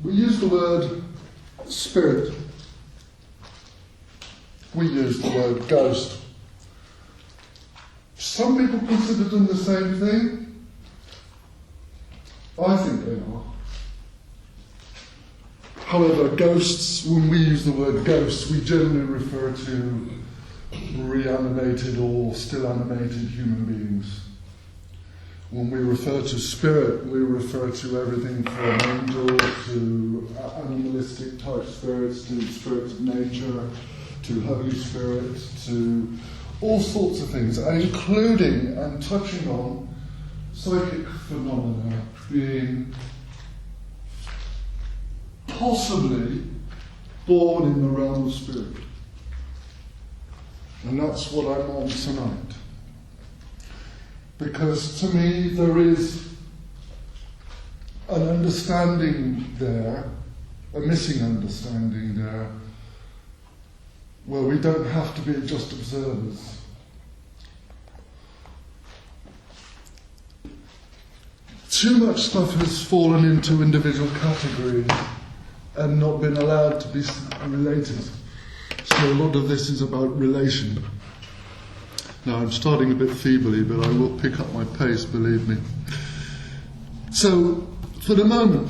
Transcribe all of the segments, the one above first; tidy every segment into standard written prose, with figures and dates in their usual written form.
We use the word spirit. We use the word ghost. Some people consider them the same thing. I think they are. However, ghosts, when we use the word ghosts, we generally refer to reanimated or still animated human beings. When we refer to spirit, we refer to everything from angels to animalistic type spirits, to spirits of nature, to Holy Spirit, to all sorts of things, including and touching on psychic phenomena being possibly born in the realm of spirit. And that's what I'm on tonight. Because to me there is an understanding there, a missing understanding there, where we don't have to be just observers. Too much stuff has fallen into individual categories and not been allowed to be related. So a lot of this is about relation. Now I'm starting a bit feebly, but I will pick up my pace, believe me. So, for the moment,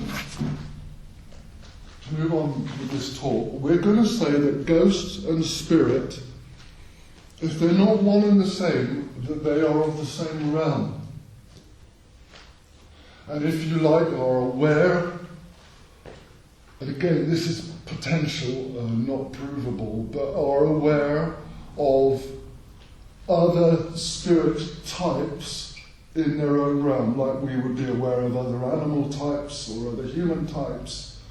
to move on with this talk, we're going to say that ghosts and spirit, if they're not one and the same, that they are of the same realm. And if you like, are aware, and again, this is potential, not provable, but are aware of other spirit types in their own realm, like we would be aware of other animal types or other human types.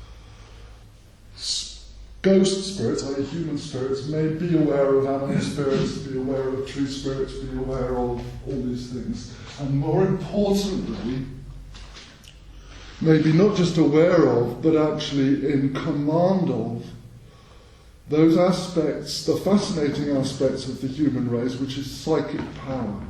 Ghost spirits, other human spirits, may be aware of animal spirits, be aware of true spirits, be aware of all these things. And more importantly, maybe not just aware of, but actually in command of those aspects, the fascinating aspects of the human race, which is psychic power.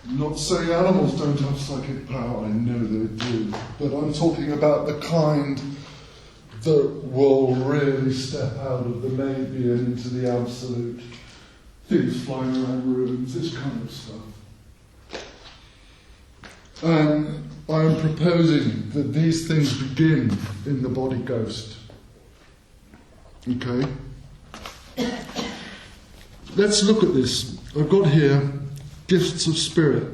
I'm not saying animals don't have psychic power, I know they do, but I'm talking about the kind that will really step out of the maybe and into the absolute. Things flying around rooms, this kind of stuff. And I am proposing that these things begin in the body ghost. Okay? Let's look at this. I've got here gifts of spirit.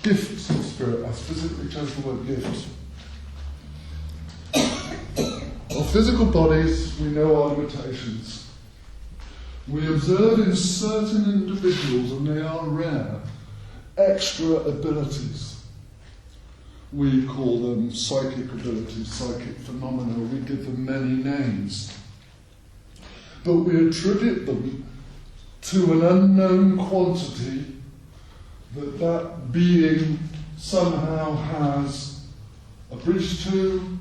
Gifts of spirit. I specifically chose the word gifts. Our physical bodies, we know our limitations. We observe in certain individuals, and they are rare, extra abilities. We call them psychic abilities, psychic phenomena. We give them many names. But we attribute them to an unknown quantity that being somehow has a bridge to,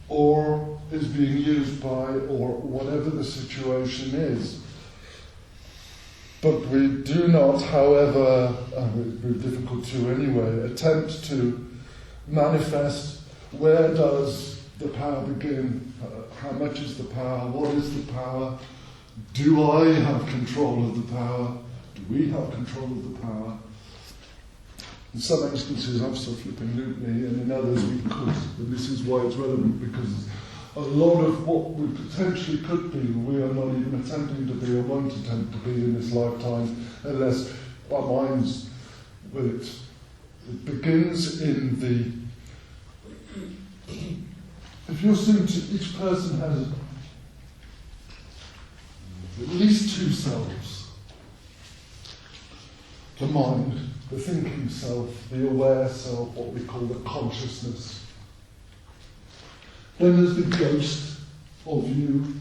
or is being used by, or whatever the situation is. But we do not, however, it would be difficult to anyway, attempt to manifest where does the power begin, how much is the power, what is the power, do I have control of the power, do we have control of the power. In some instances absolutely, and in others we could, but this is why it's relevant, because a lot of what we potentially could be, we are not even attempting to be or won't attempt to be in this lifetime, unless our minds, well, it begins in the... If you're saying each person has at least two selves, the mind, the thinking self, the aware self, what we call the consciousness. Then there's the ghost of you,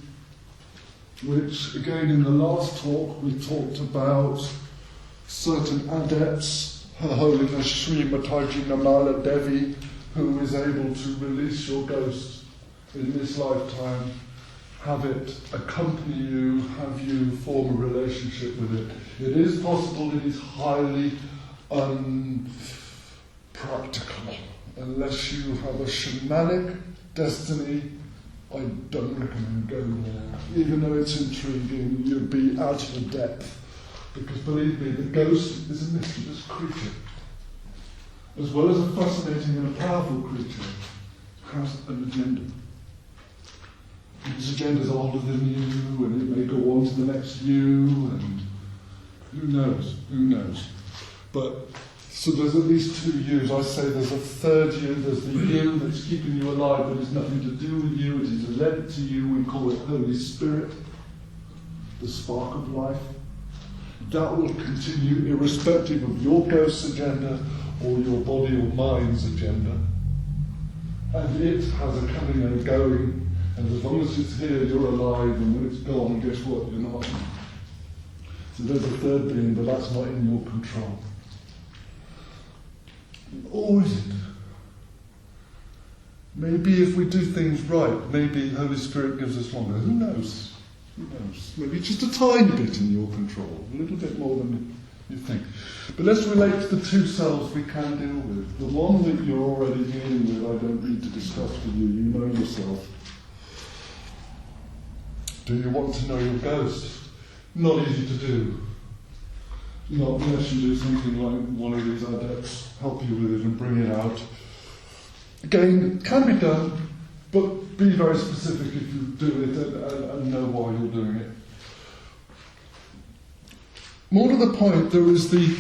which again in the last talk we talked about certain adepts, Her Holiness Sri Mataji Namala Devi, who is able to release your ghost in this lifetime, have it accompany you, have you form a relationship with it. It is possible, it is highly unpractical, unless you have a shamanic destiny, I don't recommend going there. Even though it's intriguing, you'd be out of the depth. Because believe me, the ghost is a mischievous creature. As well as a fascinating and a powerful creature, has an agenda. This agenda is older than you, and it may go on to the next you, and who knows. But, so there's at least 2 yous. I say there's a third you, there's the you that's keeping you alive, but it's nothing to do with you, it is led to you, we call it Holy Spirit, the spark of life. That will continue irrespective of your ghost's agenda or your body or mind's agenda. And it has a coming and a going, and as long as it's here, you're alive, and when it's gone, guess what? You're not. So there's a third being, but that's not in your control. Or is it? Maybe if we do things right, maybe the Holy Spirit gives us longer. Who knows? Who knows? Maybe just a tiny bit in your control, a little bit more than you think. But let's relate to the 2 selves we can deal with. The one that you're already dealing with, I don't need to discuss with you. You know yourself. Do you want to know your ghost? Not easy to do. Not unless you do something like one of these adepts help you with it and bring it out. Again, it can be done, but be very specific if you do it and know why you're doing it. More to the point, there is the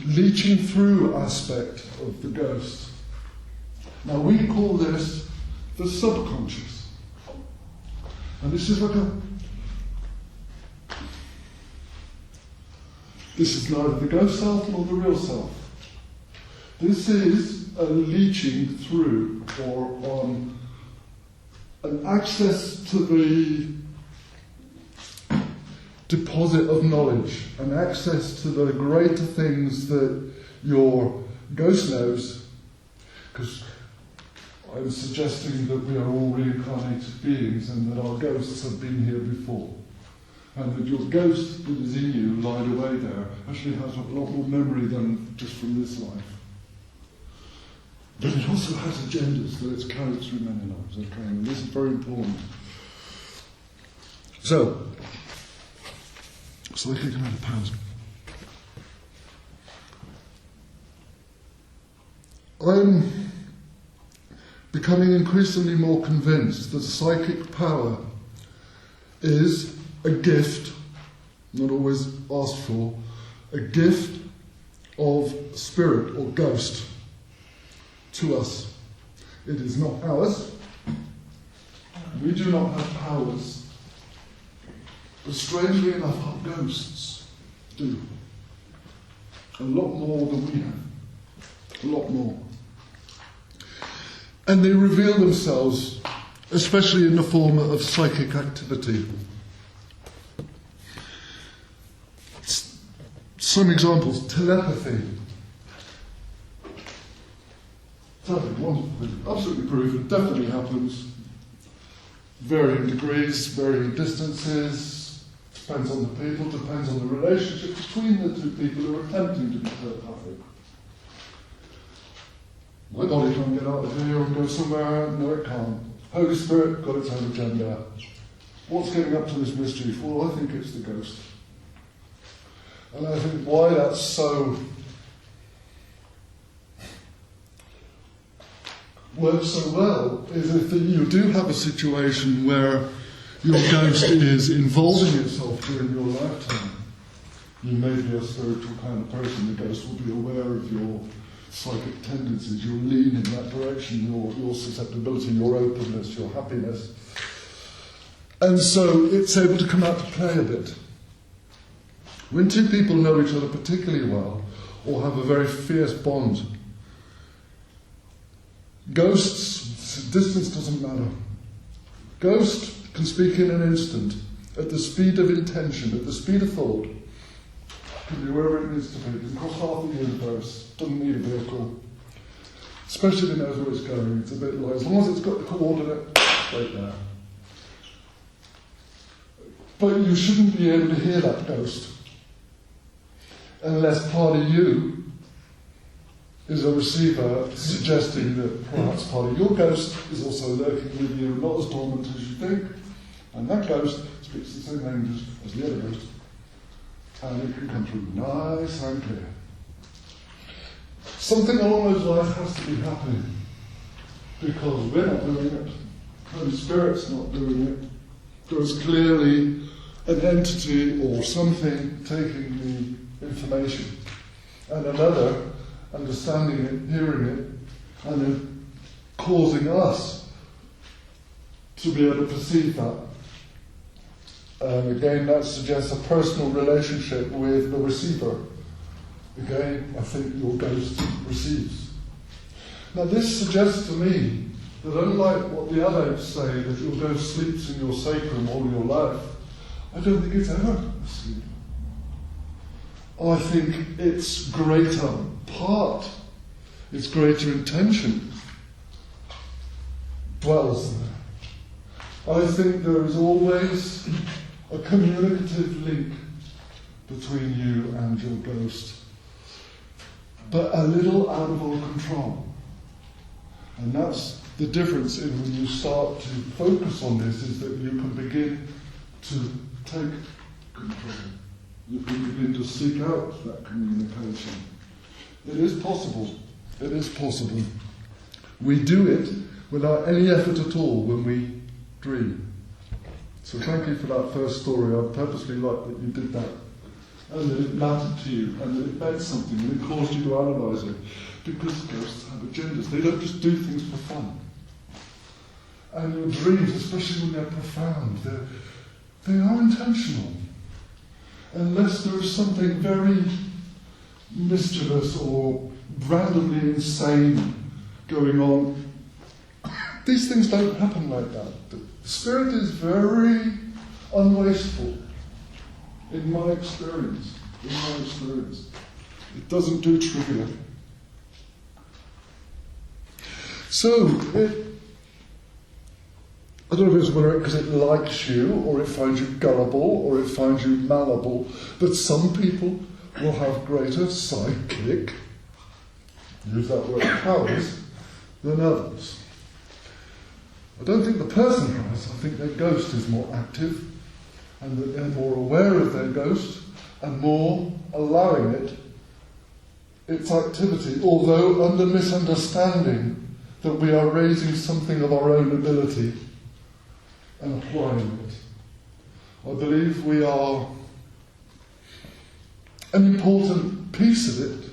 leeching through aspect of the ghost. Now we call this the subconscious. And this is this is neither the ghost self nor the real self. This is a leeching through or on an access to the deposit of knowledge, an access to the greater things that your ghost knows, because I'm suggesting that we are all reincarnated beings and that our ghosts have been here before, and that your ghost that is in you, lied away there, actually has a lot more memory than just from this life. But it also has agendas that it's carried through many lives, okay? And this is very important. So they can come out of pounds. I'm becoming increasingly more convinced that psychic power is a gift, not always asked for, a gift of spirit or ghost to us. It is not ours. We do not have powers. But strangely enough, our ghosts do. A lot more than we have. A lot more. And they reveal themselves, especially in the form of psychic activity. Some examples: telepathy. Absolutely proven, definitely happens. Varying degrees, varying distances, depends on the people, depends on the relationship between the 2 people who are attempting to be telepathic. My body can't get out of here and go somewhere, no it can't. Holy Spirit got its own agenda. What's getting up to this mischief? Well, I think it's the ghost. And I think why that's so works so well is if you do have a situation where your ghost is involving itself during your lifetime. You may be a spiritual kind of person, the ghost will be aware of your psychic tendencies, your lean in that direction, your susceptibility, your openness, your happiness. And so it's able to come out to play a bit. When 2 people know each other particularly well, or have a very fierce bond, ghosts, distance doesn't matter. Ghost can speak in an instant, at the speed of intention, at the speed of thought. Can be wherever it needs to be. It can cross half the universe, doesn't need a vehicle. Especially if it knows where it's going. It's a bit like, as long as it's got the coordinate, right there. But you shouldn't be able to hear that ghost unless part of you is a receiver suggesting that perhaps part of your ghost is also lurking with you, not as dormant as you think, and that ghost speaks the same language as the other ghost, and it can come through nice and clear. Something along those lines has to be happening, because we're not doing it, and Spirit's not doing it. There's clearly an entity or something taking the information, and another understanding it, hearing it, and then causing us to be able to perceive that. Again, that suggests a personal relationship with the receiver. Again, I think your ghost receives. Now, this suggests to me that unlike what the adepts say, that your ghost sleeps in your sacrum all your life, I don't think it's ever asleep. I think its greater part, its greater intention, dwells there. I think there is always a communicative link between you and your ghost, but a little out of our control. And that's the difference in when you start to focus on this, is that you can begin to take control. You can begin to seek out that communication. It is possible. It is possible. We do it without any effort at all when we dream. So thank you for that first story. I purposely like that you did that, and that it mattered to you, and that it meant something, and it caused you to analyse it. Because ghosts have agendas. They don't just do things for fun. And your dreams, especially when they're profound, they are intentional. Unless there is something very mischievous or randomly insane going on, these things don't happen like that. The Spirit is very unwasteful, in my experience. It doesn't do trivial. So, I don't know if it's whether because it likes you, or it finds you gullible, or it finds you malleable, but some people will have greater psychic, use that word, powers than others. I don't think the person has. I think their ghost is more active, and that they're more aware of their ghost, and more allowing its activity, although under misunderstanding that we are raising something of our own ability and applying it. I believe we are an important piece of it.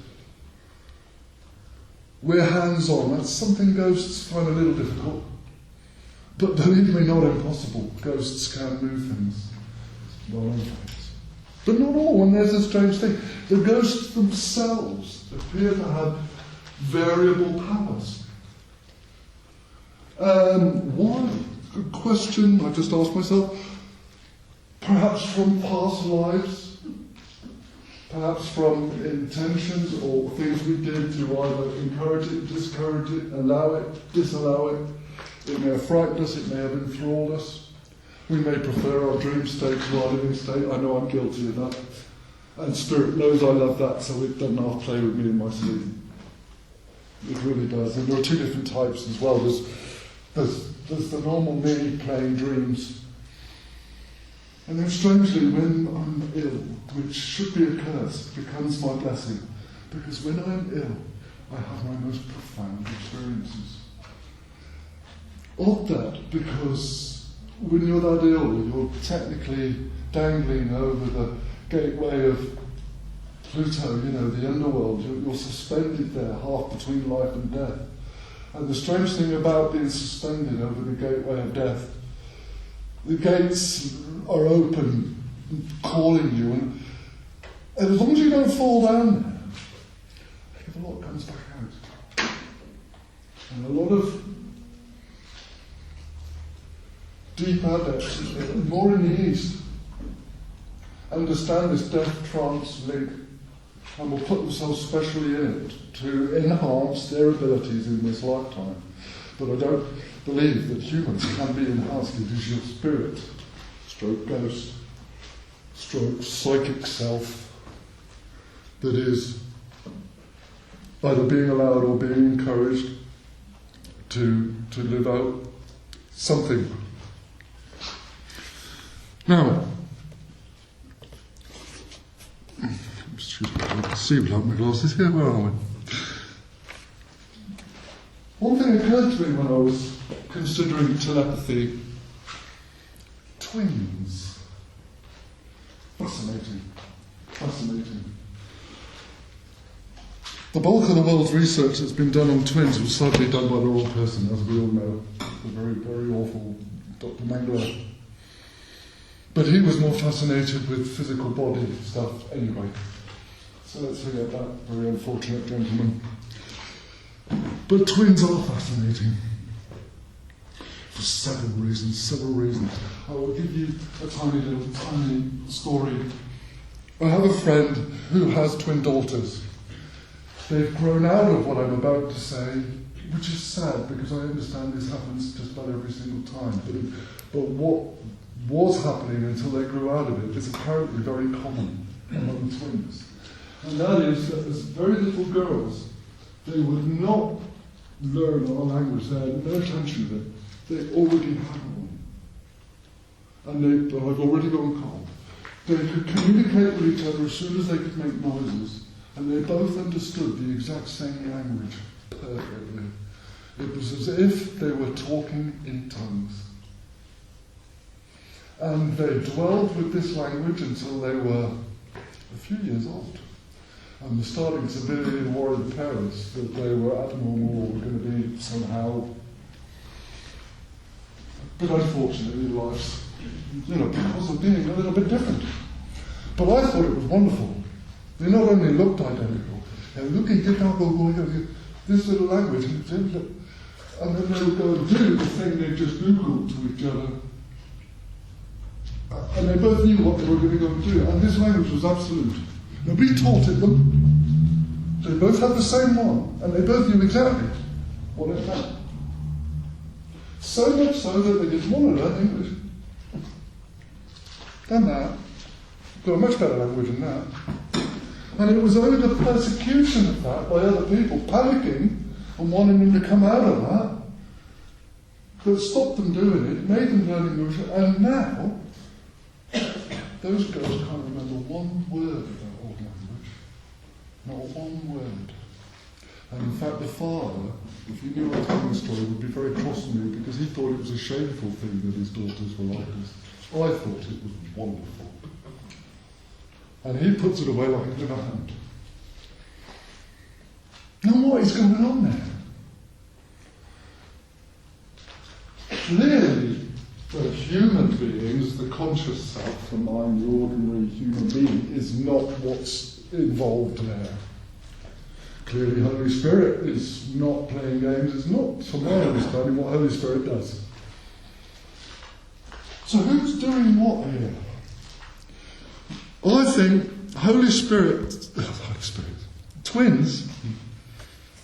We're hands-on. That's something ghosts find a little difficult. But believe me, not impossible. Ghosts can move things. But not all, and there's a strange thing. The ghosts themselves appear to have variable powers. Why? Good question. I just asked myself. Perhaps from past lives, perhaps from intentions or things we did to either encourage it, discourage it, allow it, disallow it. It may have frightened us, it may have enthralled us. We may prefer our dream state to our living state. I know I'm guilty of that. And Spirit knows I love that, so it doesn't half play with me in my sleep. It really does. And there are two different types as well. There's the normal me playing dreams. And then strangely, when I'm ill, which should be a curse, it becomes my blessing. Because when I'm ill, I have my most profound experiences. Odd that, because when you're that ill, you're technically dangling over the gateway of Pluto, the underworld. You're suspended there, half between life and death. And the strange thing about being suspended over the gateway of death, the gates are open, calling you, and as long as you don't fall down there, I think a lot comes back out. And a lot of deep adepts, more in the East, understand this death-trance link and will put themselves specially in it to enhance their abilities in this lifetime. But I don't believe that humans can be enhanced. It is your spirit, stroke ghost, stroke psychic self, that is either being allowed or being encouraged to live out something. Now, excuse me, I can see without my glasses here. Where are we? One thing occurred to me when I was considering telepathy: twins. Fascinating. The bulk of the world's research that's been done on twins was sadly done by the wrong person, as we all know. The very, very awful Dr. Mengele. But he was more fascinated with physical body stuff anyway. So let's forget that very unfortunate gentleman. But twins are fascinating. For several reasons. I will give you a tiny story. I have a friend who has twin daughters. They've grown out of what I'm about to say, which is sad because I understand this happens just about every single time. But what was happening until they grew out of it is apparently very common among twins. And that is that as very little girls, they would not learn our language. They had no intention of it. They already had one. And I've already gone cold. They could communicate with each other as soon as they could make noises. And they both understood the exact same language perfectly. It was as if they were talking in tongues. And they dwelled with this language until they were a few years old. And were starting to really worry the parents that they were abnormal or were going to be somehow. But unfortunately, lives, because of being a little bit different. But I thought it was wonderful. They not only looked identical, this little language, and then they would go and do the thing they just Googled to each other. And they both knew what they were going to go and do. And this language was absolute. Nobody taught it them. They both had the same one, and they both knew exactly what it meant. So much so that they didn't want to learn English. Than that. Got a much better language than that. And it was only the persecution of that by other people panicking and wanting them to come out of that that stopped them doing it, made them learn English, and now those girls can't remember one word of their old language. Not one word. And in fact, the father, if he knew I was telling the story, would be very cross with me because he thought it was a shameful thing that his daughters were like this. I thought it was wonderful. And he puts it away like a little hand. Now what is going on there? Clearly, for human beings, the conscious self, the mind, the ordinary human being, is not what's involved there. Clearly, Holy Spirit is not playing games. It's not, from my understanding, what Holy Spirit does. So who's doing what here? I think Holy Spirit, twins,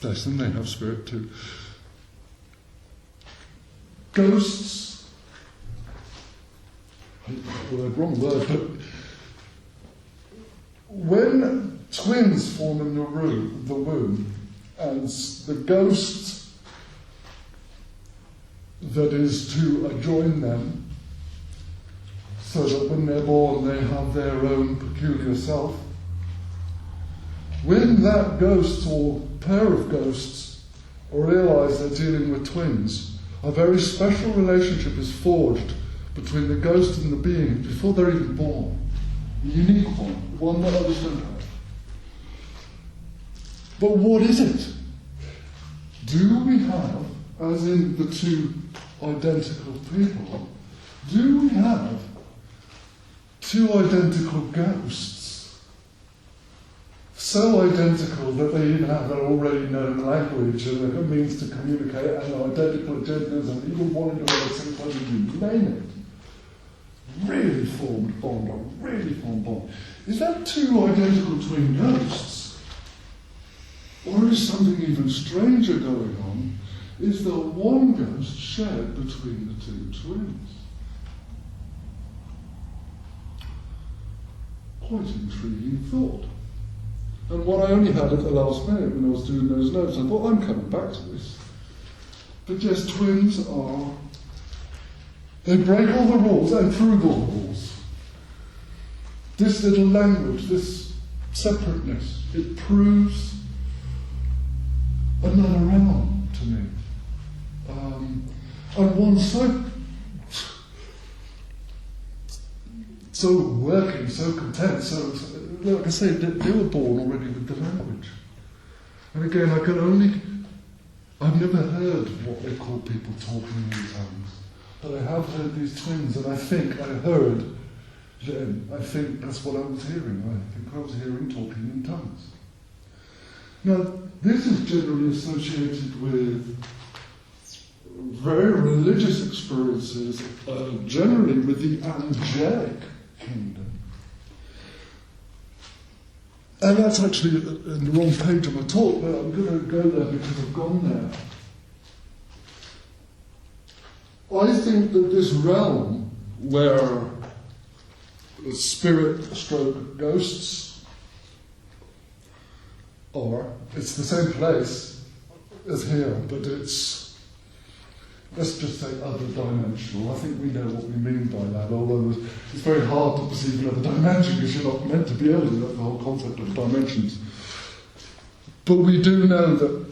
bless them, they have spirit too. Ghosts, wrong word, but when twins form in the womb, and the ghost that is to adjoin them, so that when they're born they have their own peculiar self. When that ghost or pair of ghosts realise they're dealing with twins, a very special relationship is forged between the ghost and the being before they're even born. A unique one that others don't have. But what is it? Do we have, as in the two identical people, do we have two identical ghosts, so identical that they even have an already known language and a means to communicate and identical agendas and even wanting to have sometimes you name it. Really formed bond. Is that two identical twin ghosts? Or is something even stranger going on? Is there one ghost shared between the two twins? Quite intriguing thought. And what I only had at the last minute when I was doing those notes, I thought, I'm coming back to this. But yes, twins they break all the rules and prove all the rules. This little language, this separateness, it proves another realm to me. And one so working, so content, so like I say, they were born already with the language. And again, I've never heard what they call people talking in tongues, but I have heard these twins, and I think I heard them. I think that's what I was hearing. I think I was hearing talking in tongues. Now, this is generally associated with very religious experiences, generally with the angelic kingdom. And that's actually in the wrong page of my talk, but I'm going to go there because I've gone there. I think that this realm where spirit stroke ghosts it's the same place as here, but it's, let's just say, other dimensional. I think we know what we mean by that, although it's very hard to perceive another dimension because you're not meant to be able to. That's the whole concept of dimensions. But we do know that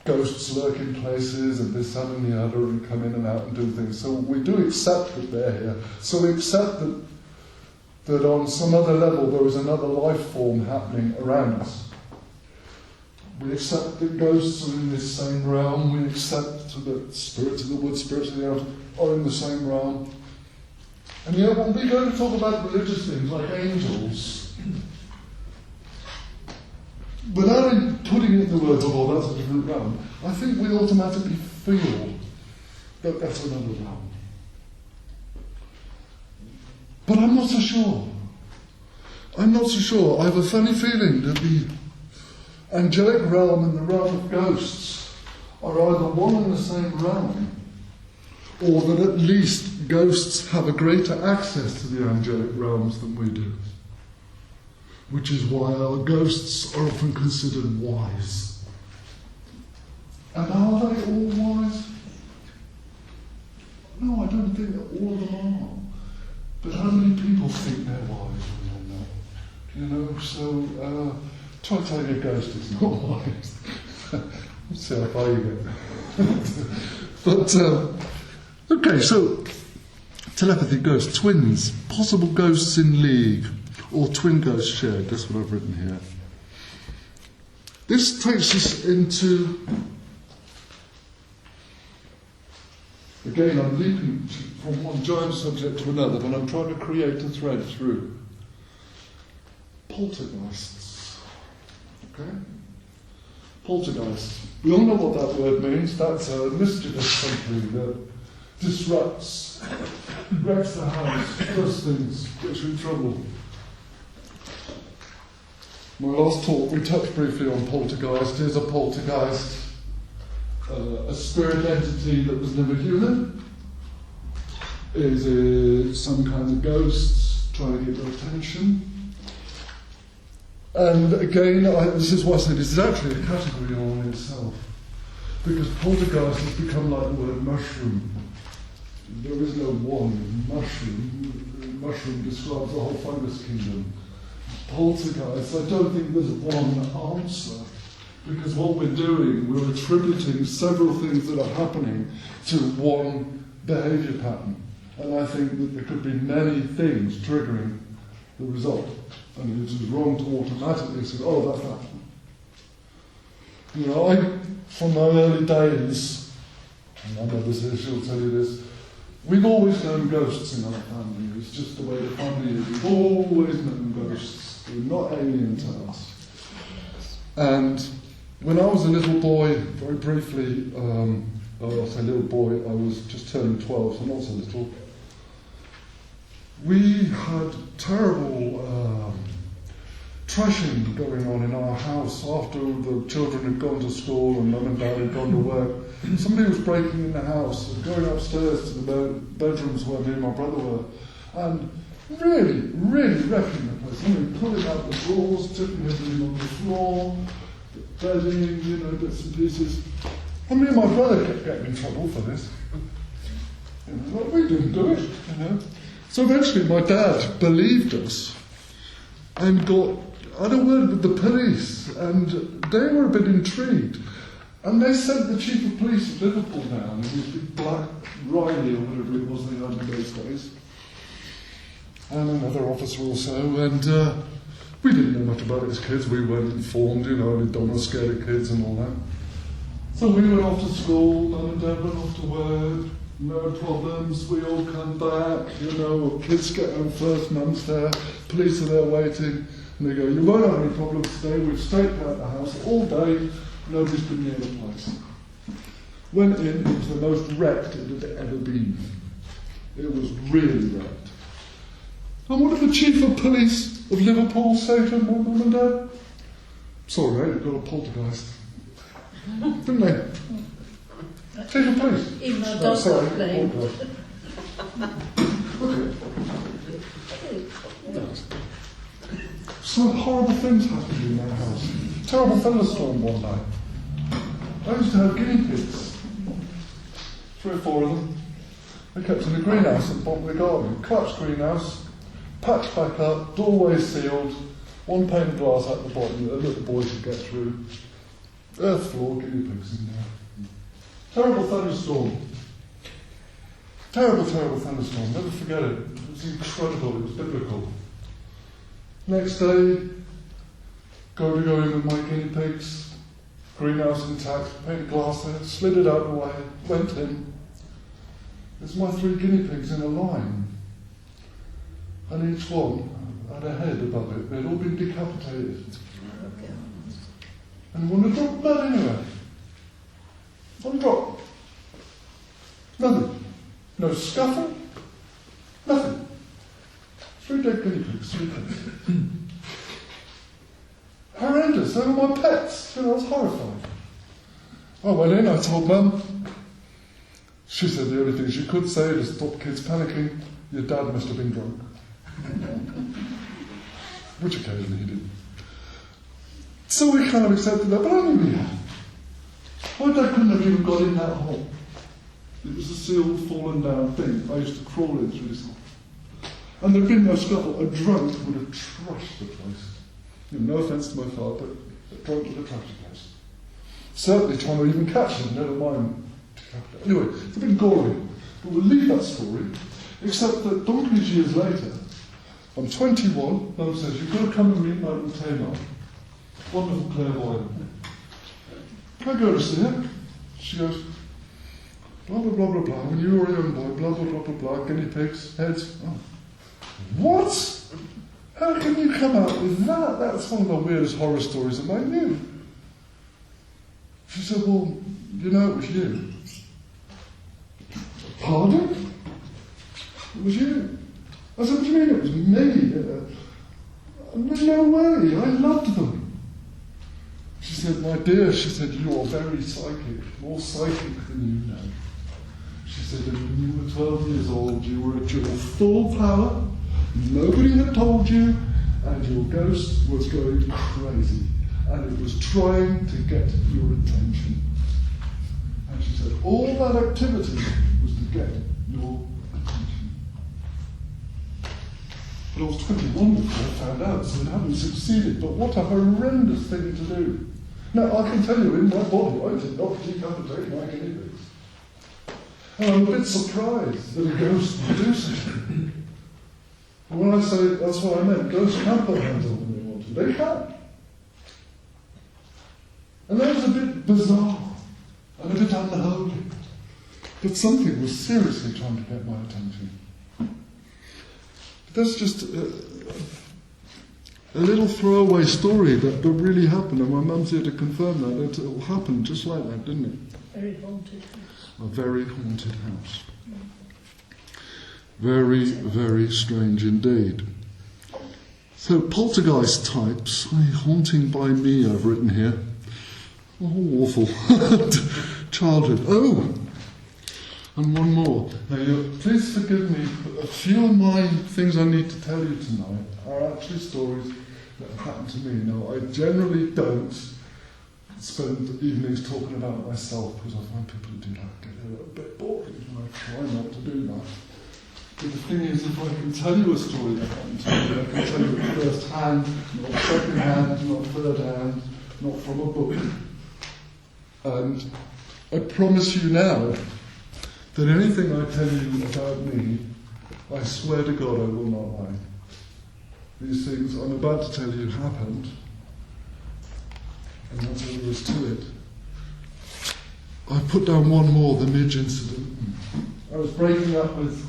ghosts lurk in places and this, that and the other and come in and out and do things. So we do accept that they're here. So we accept that on some other level there is another life form happening around us. We accept that ghosts are in this same realm. We accept that spirits of the wood, spirits of the earth are in the same realm. And yet when we go to talk about religious things like angels, without putting it in the words, oh, that's a different realm, I think we automatically feel that that's another realm. But I'm not so sure. I'm not so sure. I have a funny feeling that the angelic realm and the realm of ghosts are either one and the same realm, or that at least ghosts have a greater access to the angelic realms than we do. Which is why our ghosts are often considered wise. And are they all wise? No, I don't think that all of them are. But how many people think they're wise when they're not? You know, so try telling a ghost it's not wise. Let's see how far you get. But, okay, so telepathy, ghosts, twins, possible ghosts in league, or twin ghosts shared, that's what I've written here. This takes us into, again, I'm leaping from one giant subject to another, but I'm trying to create a thread through. Poltergeists. Okay? Poltergeist. We all know what that word means. That's a mischievous something that disrupts, wrecks the house, does things, gets you in trouble. My last talk, we touched briefly on poltergeist. Is a poltergeist a spirit entity that was never human? Is it some kind of ghosts trying to get your attention? And again, this is why I said this is actually a category all in itself. Because poltergeist has become like the word mushroom. There is no one mushroom. Mushroom describes the whole fungus kingdom. Poltergeist, I don't think there's one answer. Because what we're doing, we're attributing several things that are happening to one behaviour pattern. And I think that there could be many things triggering the result. And it is wrong to automatically say, oh, that's happening. You know, from my early days, and my mother says she'll tell you this, we've always known ghosts in our family. It's just the way the family is. We've always known ghosts. They're not alien to us. And when I was a little boy, very briefly, I say little boy, I was just turning 12, so not so little. We had terrible trashing going on in our house after the children had gone to school and mum and dad had gone to work. Somebody was breaking in the house and going upstairs to the bedrooms where me and my brother were. And Really, really wrecking the place. I mean, pulling out the drawers, tipping everything on the floor, bedding, you know, bits and pieces. And me and my brother kept getting in trouble for this. You know, like, we didn't do it, you know. So eventually my dad believed us and had a word with the police, and they were a bit intrigued. And they sent the chief of police of Liverpool down, in his big black Riley or whatever it was they had in those days. And another officer also, and we didn't know much about it as kids. We weren't informed, you know, we don't want to scare the kids and all that. So we went off to school, Mum and Dad went off to work, no problems, we all come back, you know, kids get home first, Mum's there, police are there waiting, and they go, you won't have any problems today, we've stayed out the house all day, nobody's been near the place. Went in, it was the most wrecked it had ever been. It was really wrecked. And what did the chief of police of Liverpool say to my mum and dad? Sorry, mate, you've got a poltergeist. Didn't they? Chief of police. Even though dogs sorry, playing. Some horrible things happened in their house. Terrible thunderstorm one night. I used to have guinea pigs. 3 or 4 of them. They kept in the greenhouse at the bottom of the garden. Collapsed greenhouse, patched back up, doorway sealed, 1 pane of glass at the bottom that a little boy could get through. Earth floor, guinea pigs in there. Terrible thunderstorm. Terrible thunderstorm. Never forget it. It was incredible. It was biblical. Next day, go in with my guinea pigs. Greenhouse intact, painted glass there, slid it out the way, went in. There's my 3 guinea pigs in a line. And each one had a head above it. They'd all been decapitated. And one had dropped blood anyway. 1 drop. Nothing. No scuffle. Nothing. 3 dead guinea pigs. 3 pigs. Horrendous. They were my pets. You know, I was horrified. I went in, I told Mum. She said the only thing she could say to stop kids panicking, your dad must have been drunk. Which occasionally he did. So we kind of accepted that, but I knew we had. My dad couldn't have even got in that hole. It was a sealed, fallen down thing. I used to crawl in through this hole. And there'd been no scuffle. A drunk would have trashed the place. No offence to my father, but a drunk would have trashed the place. Certainly trying to even catch them, never mind. Anyway, it's a bit gory, but we'll leave that story, except that donkey's years later, I'm 21, Mum says, you've got to come and meet Madame Tamar. Wonderful clairvoyant. I go to see her. She goes, blah, blah, blah, blah, blah, when you were a young boy, blah, blah, blah, blah, blah, guinea pigs, heads. Oh. What? How can you come out with that? That's one of the weirdest horror stories about you. She said, well, you know it was you. Pardon? It was you. I said, what do you mean it was me? No way, I loved them. She said, my dear, she said, you are very psychic, more psychic than you know. She said, when you were 12 years old, you were at your full power, nobody had told you, and your ghost was going crazy, and it was trying to get your attention. And she said, all that activity was to get your attention. But I was 21 before I found out, so it hadn't succeeded. But what a horrendous thing to do. Now, I can tell you, in my body, I did not decapitate my guinea pigs. And I'm a bit surprised that a ghost would do such a thing. And when I say, that's what I meant, ghosts can put hands on when they want to. They can. And that was a bit bizarre, and a bit unholy. But something was seriously trying to get my attention. That's just a little throwaway story that really happened, and my mum's here to confirm that. It all happened just like that, didn't it? Very haunted house. A very haunted house. Very, very strange indeed. So, poltergeist types, haunting by me I've written here. Oh, awful. Childhood. Oh! And one more. Now, please forgive me, a few of my things I need to tell you tonight are actually stories that have happened to me. Now, I generally don't spend evenings talking about myself because I find people who do that get a little bit boring, and I try not to do that. But the thing is, if I can tell you a story that happened to me, I can tell you it first hand, not second hand, not third hand, not from a book. And I promise you now that anything I tell you about me, I swear to God I will not lie. These things I'm about to tell you happened, and that's all there is to it. I put down one more, the Midge incident. I was breaking up with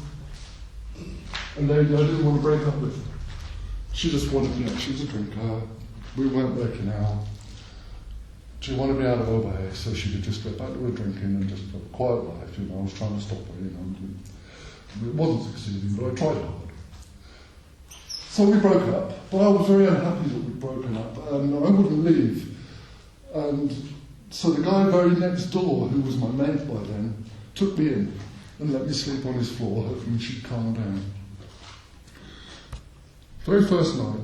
a lady I didn't want to break up with. She just wanted me, she was a drinker, we weren't working out. She wanted me out of her way so she could just get back to her drinking and just have a quiet life, I was trying to stop her, It wasn't succeeding, but I tried hard. So we broke up, but I was very unhappy that we'd broken up, and I wouldn't leave. And so the guy very next door, who was my mate by then, took me in and let me sleep on his floor, hoping she'd calm down. Very first night,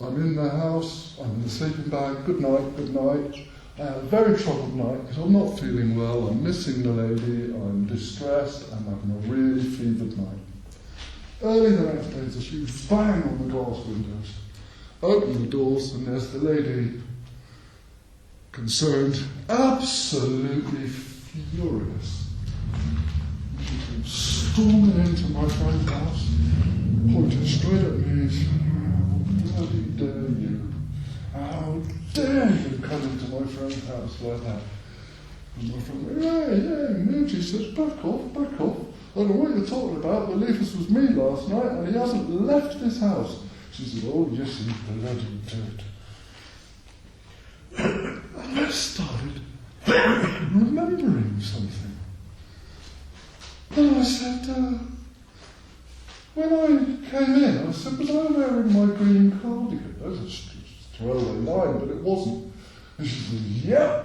I'm in the house, I'm in the sleeping bag, good night. A very troubled night because I'm not feeling well, I'm missing the lady, I'm distressed, I'm having a really fevered night. Early the next day, there's a huge bang on the glass windows. Open the doors and there's the lady, concerned, absolutely furious. She came storming into my friend's house, pointed straight at me and said, "How bloody dare you? How dare you come into my friend's house like that?" And my friend went, "Hey, Midge," he said, back off. I don't know what you're talking about, but Lifus was me last night and he hasn't left this house. She said, "Oh, yes, he bloody did." And I started remembering something. And I said, when I came in, I said, "Was I wearing my green cardigan?" That was a throwaway line, but it wasn't. And she said, "Yeah."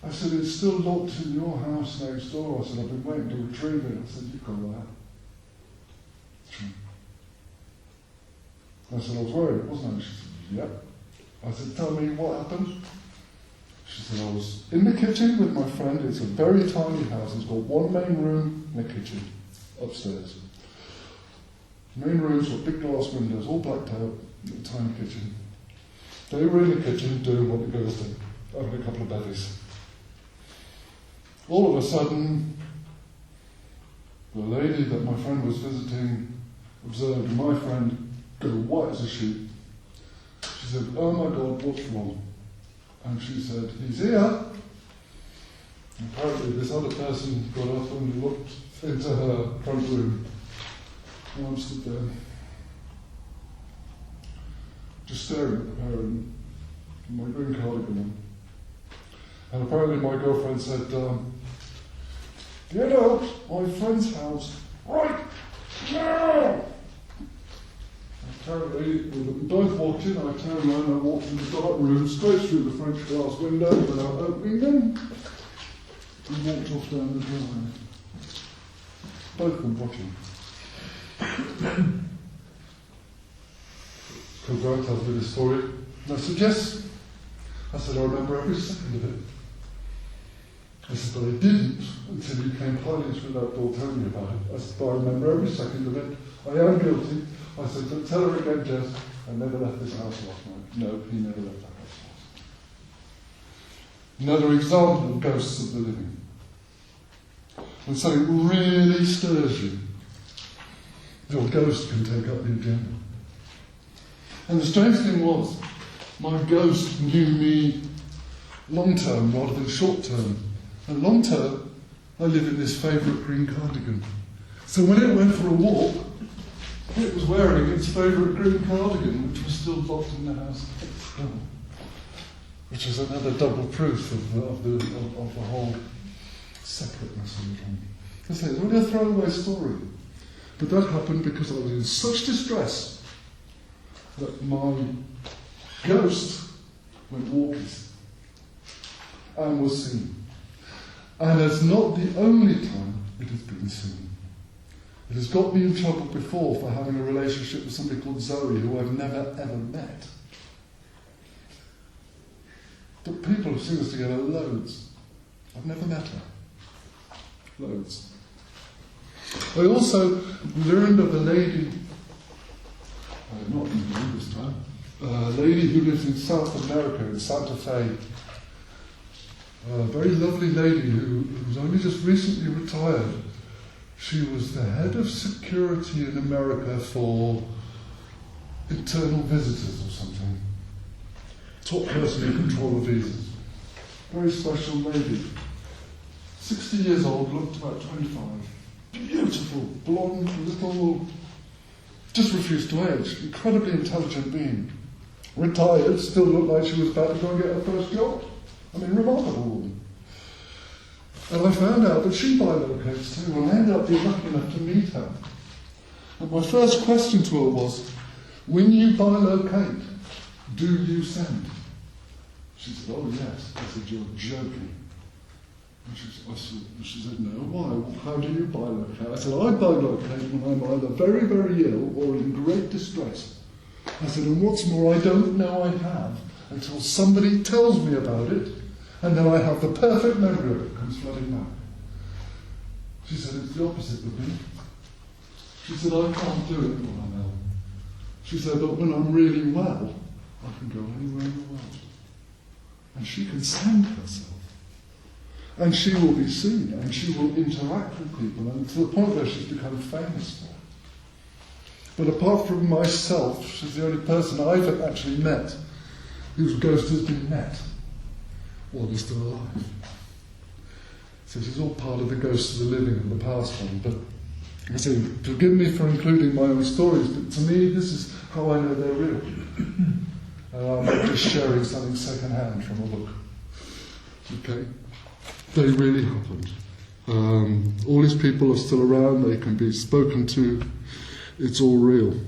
I said, "It's still locked in your house next door." I said, "I've been waiting to retrieve it." I said, "You've got that." I said, "I was wearing it, wasn't I?" She said, "Yep." I said, "Tell me what happened." She said, "I was in the kitchen with my friend. It's a very tiny house. It's got one main room and a kitchen upstairs. Main room's got big glass windows, all blacked out, a tiny kitchen. They were in the kitchen doing what the girls do, having a couple of bevies. All of a sudden, the lady that my friend was visiting observed my friend go white as a sheet. She said, "Oh my God, what's wrong?" And she said, "He's here." Apparently this other person got up and looked into her front room. And I stood there, just staring at her and my green cardigan on. And apparently my girlfriend said, "Get out my friend's house right now!" Apparently, we both walked in, I turned around and I walked in the dark room, straight through the French glass window without opening them, and walked off down the driveway. Both of them watching. Comes round, tells me this story, and I said, "Yes." I said, "I remember every second of it." I said, "But I didn't until you came hiding through that door telling me about it." I said, "But I remember every second of it. I am guilty." I said, "But tell her again, Jess, I never left this house last night." No, he never left that house last night. Another example of ghosts of the living. When something really stirs you, your ghost can take up the agenda. And the strange thing was, my ghost knew me long term rather than short term. And long term, I live in this favourite green cardigan. So when it went for a walk, it was wearing its favourite green cardigan, which was still locked in the house. Which is another double proof of the whole separateness of it all. I say, it's only a throwaway story. But that happened because I was in such distress that my ghost went walking and was seen. And it's not the only time it has been seen. It has got me in trouble before for having a relationship with somebody called Zoe, who I've never ever met. But people have seen us together loads. I've never met her. Loads. I also learned of a lady, not in England this time, a lady who lives in South America, in Santa Fe. A very lovely lady who's only just recently retired. She was the head of security in America for internal visitors or something. Top person in control of visas. Very special lady. 60 years old, looked about 25. Beautiful, blonde, little, just refused to age. Incredibly intelligent being. Retired, still looked like she was about to go and get her first job. I mean, remarkable woman. And I found out that she bilocates too, and I ended up being lucky enough to meet her. And my first question to her was, when you bilocate, do you send? She said, oh yes. I said, you're joking. And she said, no, why? How do you bilocate? I said, I bilocate when I'm either very, very ill or in great distress. I said, and what's more, I don't know I have until somebody tells me about it, and then I have the perfect memory of it comes flooding back. She said, it's the opposite with me. She said, I can't do it when I'm ill. She said, but when I'm really well, I can go anywhere in the world. And she can send herself. And she will be seen, and she will interact with people, and to the point where she's become famous for it. But apart from myself, she's the only person I've actually met whose ghost has been met while they're still alive. So she's all part of the ghosts of the living and the past one. But I say, forgive me for including my own stories, but to me this is how I know they're real. I'm not just sharing something second-hand from a book. Okay? They really happened. All these people are still around, they can be spoken to, it's all real.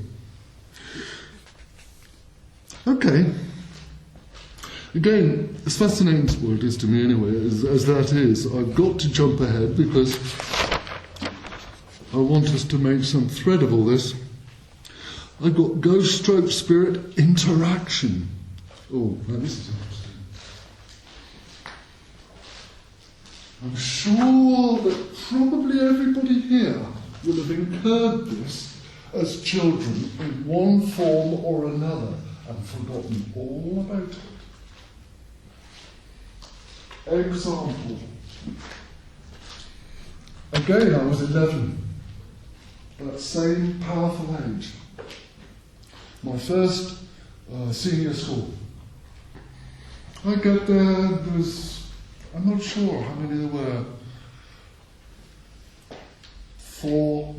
Okay. Again, as fascinating as it is to me anyway, as that is, I've got to jump ahead because I want us to make some thread of all this. I've got ghost stroke spirit interaction. Oh, now this is interesting. I'm sure that probably everybody here will have incurred this as children in one form or another and forgotten all about it. Example. Again, I was 11, that same powerful age. My first senior school. I got there was, I'm not sure how many there were, 4,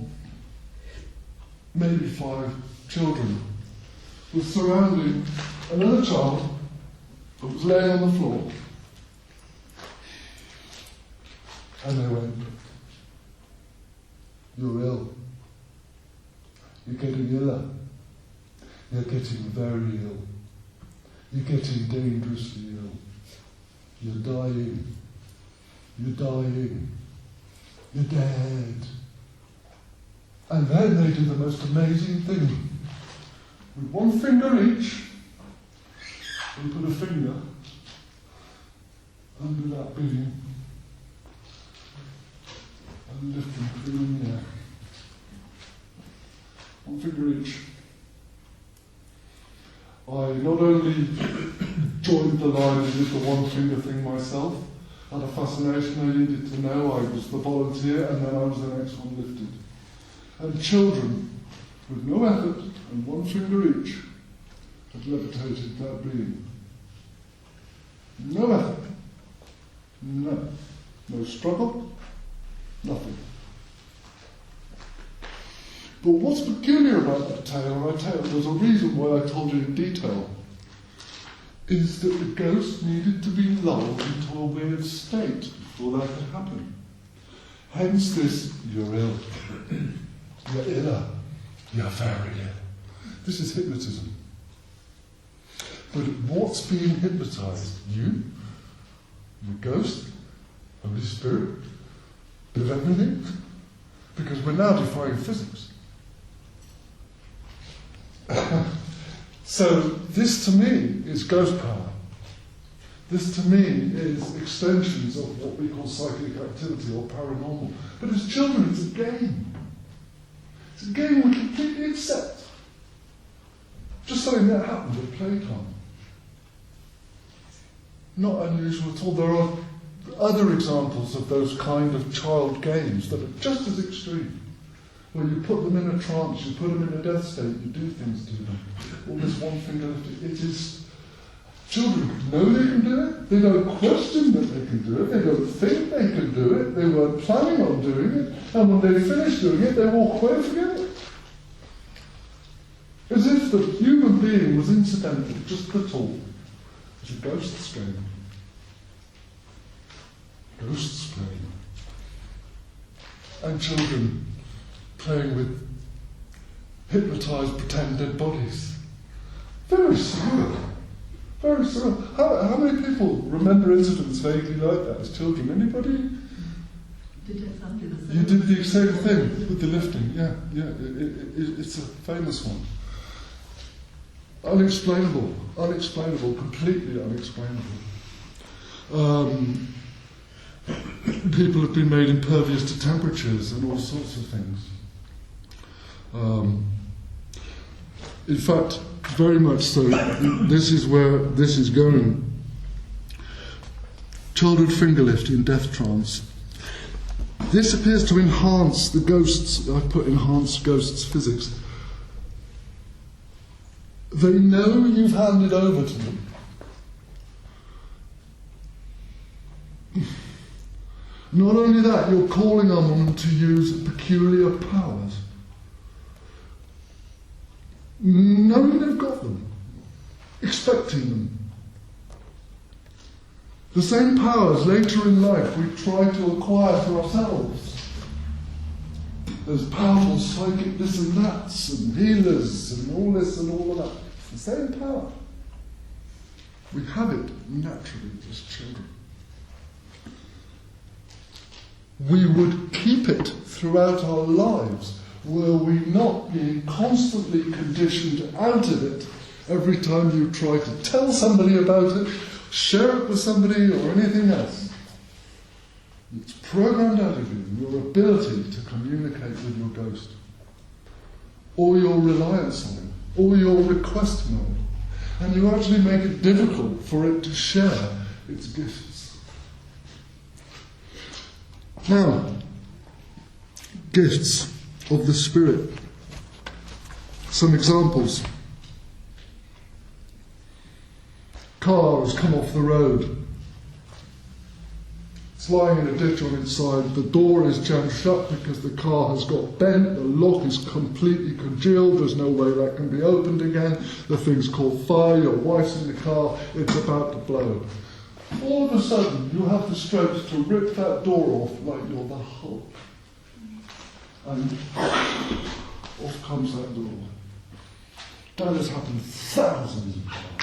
maybe 5 children, were surrounding another child that was laying on the floor. And they went, you're ill. You're getting iller. You're getting very ill. You're getting dangerously ill. You're dying. You're dying. You're dead. And then they do the most amazing thing. With one finger each, they put a finger under that being and lift them through in the air. One finger each. I not only joined the line and did the one finger thing myself, had a fascination I needed to know, I was the volunteer, and then I was the next one lifted. And children, with no effort and one finger each, had levitated that being. No effort. No struggle. Nothing. But what's peculiar about that tale, and I tell you, there's a reason why I told you in detail, is that the ghost needed to be lulled into a weird state before that could happen. Hence this, you're ill, you're iller, you're very ill. This is hypnotism. But what's being hypnotised? You? Your ghost? Holy Spirit, bit of everything. Because we're now defying physics. So this to me is ghost power. This to me is extensions of what we call psychic activity or paranormal. But as children, it's a game. It's a game we completely accept. Just something that happened at playtime. Not unusual at all. There are other examples of those kind of child games that are just as extreme. Where you put them in a trance, you put them in a death state, you do things to them. All this one finger lifted. It is... Children know they can do it. They don't question that they can do it. They don't think they can do it. They weren't planning on doing it. And when they finish doing it, they walk away and forget it. As if the human being was incidental, just the tool. It's a ghost's game. Ghost's game. And children playing with hypnotised pretend dead bodies. Very surreal. Very surreal. How many people remember incidents vaguely like that as children? Anybody? You did the same thing with the lifting. Yeah. It's a famous one. Unexplainable, completely unexplainable. People have been made impervious to temperatures and all sorts of things. In fact, very much so, this is where this is going. Childhood finger lift in death trance. This appears to enhance the ghosts, I put enhanced ghosts physics. They know you've handed over to them. Not only that, you're calling on them to use peculiar powers. Knowing they've got them. Expecting them. The same powers later in life we try to acquire for ourselves. There's powerful psychic this and that's and healers and all this and all of that. It's the same power. We have it naturally as children. We would keep it throughout our lives were we not being constantly conditioned out of it every time you try to tell somebody about it, share it with somebody or anything else. It's programmed out of you, your ability to communicate with your ghost, or your reliance on it, or your request mode. And you actually make it difficult for it to share its gifts. Now, gifts of the Spirit. Some examples. Car has come off the road. It's lying in a ditch on its side. The door is jammed shut because the car has got bent. The lock is completely congealed. There's no way that can be opened again. The thing's caught fire. Your wife's in the car. It's about to blow. All of a sudden, you have the strength to rip that door off like you're the Hulk. And off comes that door. That has happened thousands of times.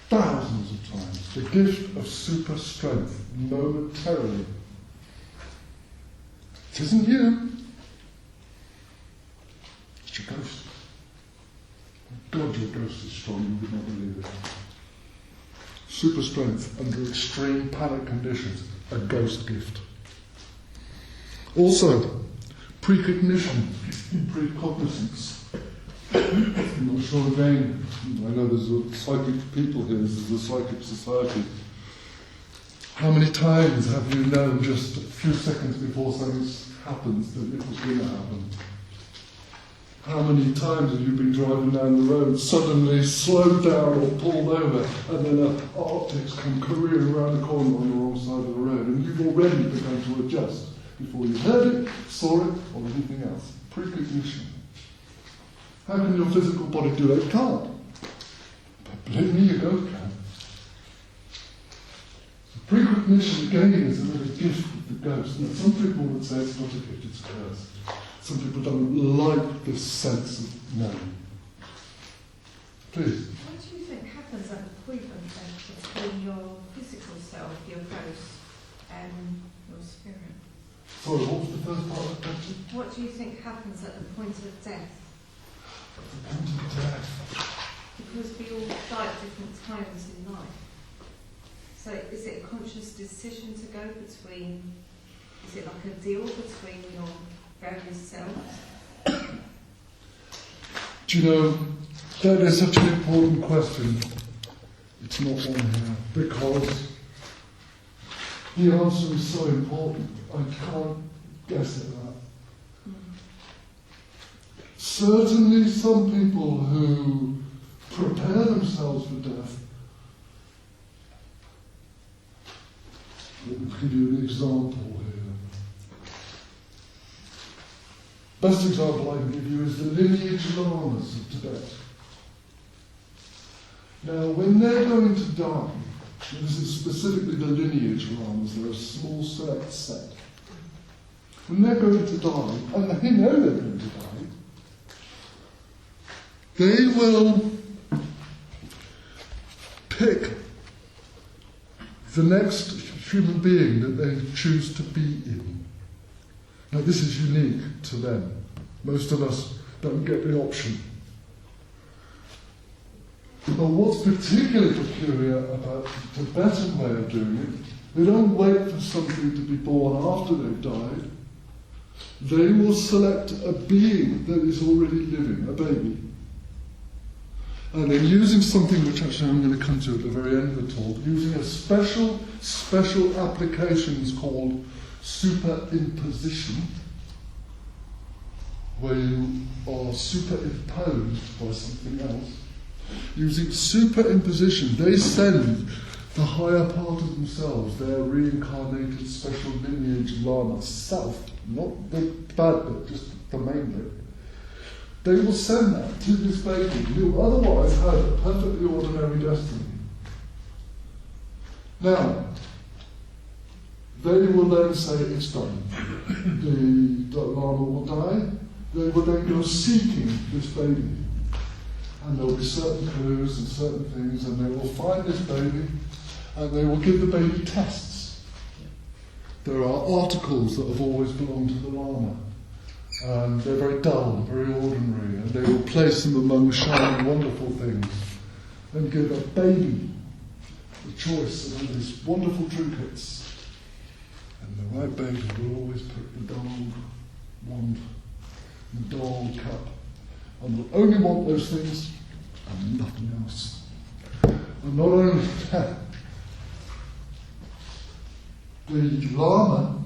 Thousands of times. The gift of super strength, momentarily. It isn't you. It's your ghost. God, your ghost is strong, you would not believe it. Super strength under extreme panic conditions, a ghost gift. Also, precognition, precognizance. I'm not sure again, I know there's psychic people here, this is the Psychic Society. How many times have you known just a few seconds before something happens that it was going to happen? How many times have you been driving down the road, suddenly slowed down or pulled over, and then optics come careering around the corner on the wrong side of the road, and you've already begun to adjust before you heard it, saw it, or anything else? Precognition. How can your physical body do it? It can't. But believe me, your ghost can. Precognition, again, is another gift of the ghost. Now, some people would say it's not a gift, it's a curse. Some people don't like this sense of knowing. Please. What do you think happens at the point of between your physical self, your ghost, do you think happens at the point of death? At the point of death. Because we all die at different times in life. So is it a conscious decision to go between, is it like a deal between your various selves? Do you know, that is such an important question. It's not on here, because the answer is so important. I can't guess at that. Certainly some people who prepare themselves for death. Let me give you an example here. Best example I can give you is the lineage lamas of Tibet. Now, when they're going to die, this is specifically the lineage lamas, they're a small set. When they're going to die, and they know they're going to die, they will pick the next human being that they choose to be in. Now, this is unique to them. Most of us don't get the option. But what's particularly peculiar about the Tibetan way of doing it, they don't wait for somebody to be born after they've died. They will select a being that is already living, a baby. And then using something which actually I'm going to come to at the very end of the talk, using a special applications called superimposition, where you are superimposed by something else. Using superimposition, they send the higher part of themselves, their reincarnated special lineage lama self, not the bad bit, just the main bit. They will send that to this baby who otherwise had a perfectly ordinary destiny. Now, they will then say it's done. The lama will die. They will then go seeking this baby. And there will be certain clues and certain things, and they will find this baby, and they will give the baby tests. There are articles that have always belonged to the lama. And they're very dull, very ordinary, and they will place them among shining, wonderful things, and give a baby the choice of all these wonderful trinkets. And the right baby will always pick the dull wand, the dull cup, and will only want those things and nothing else. And not only that, the lama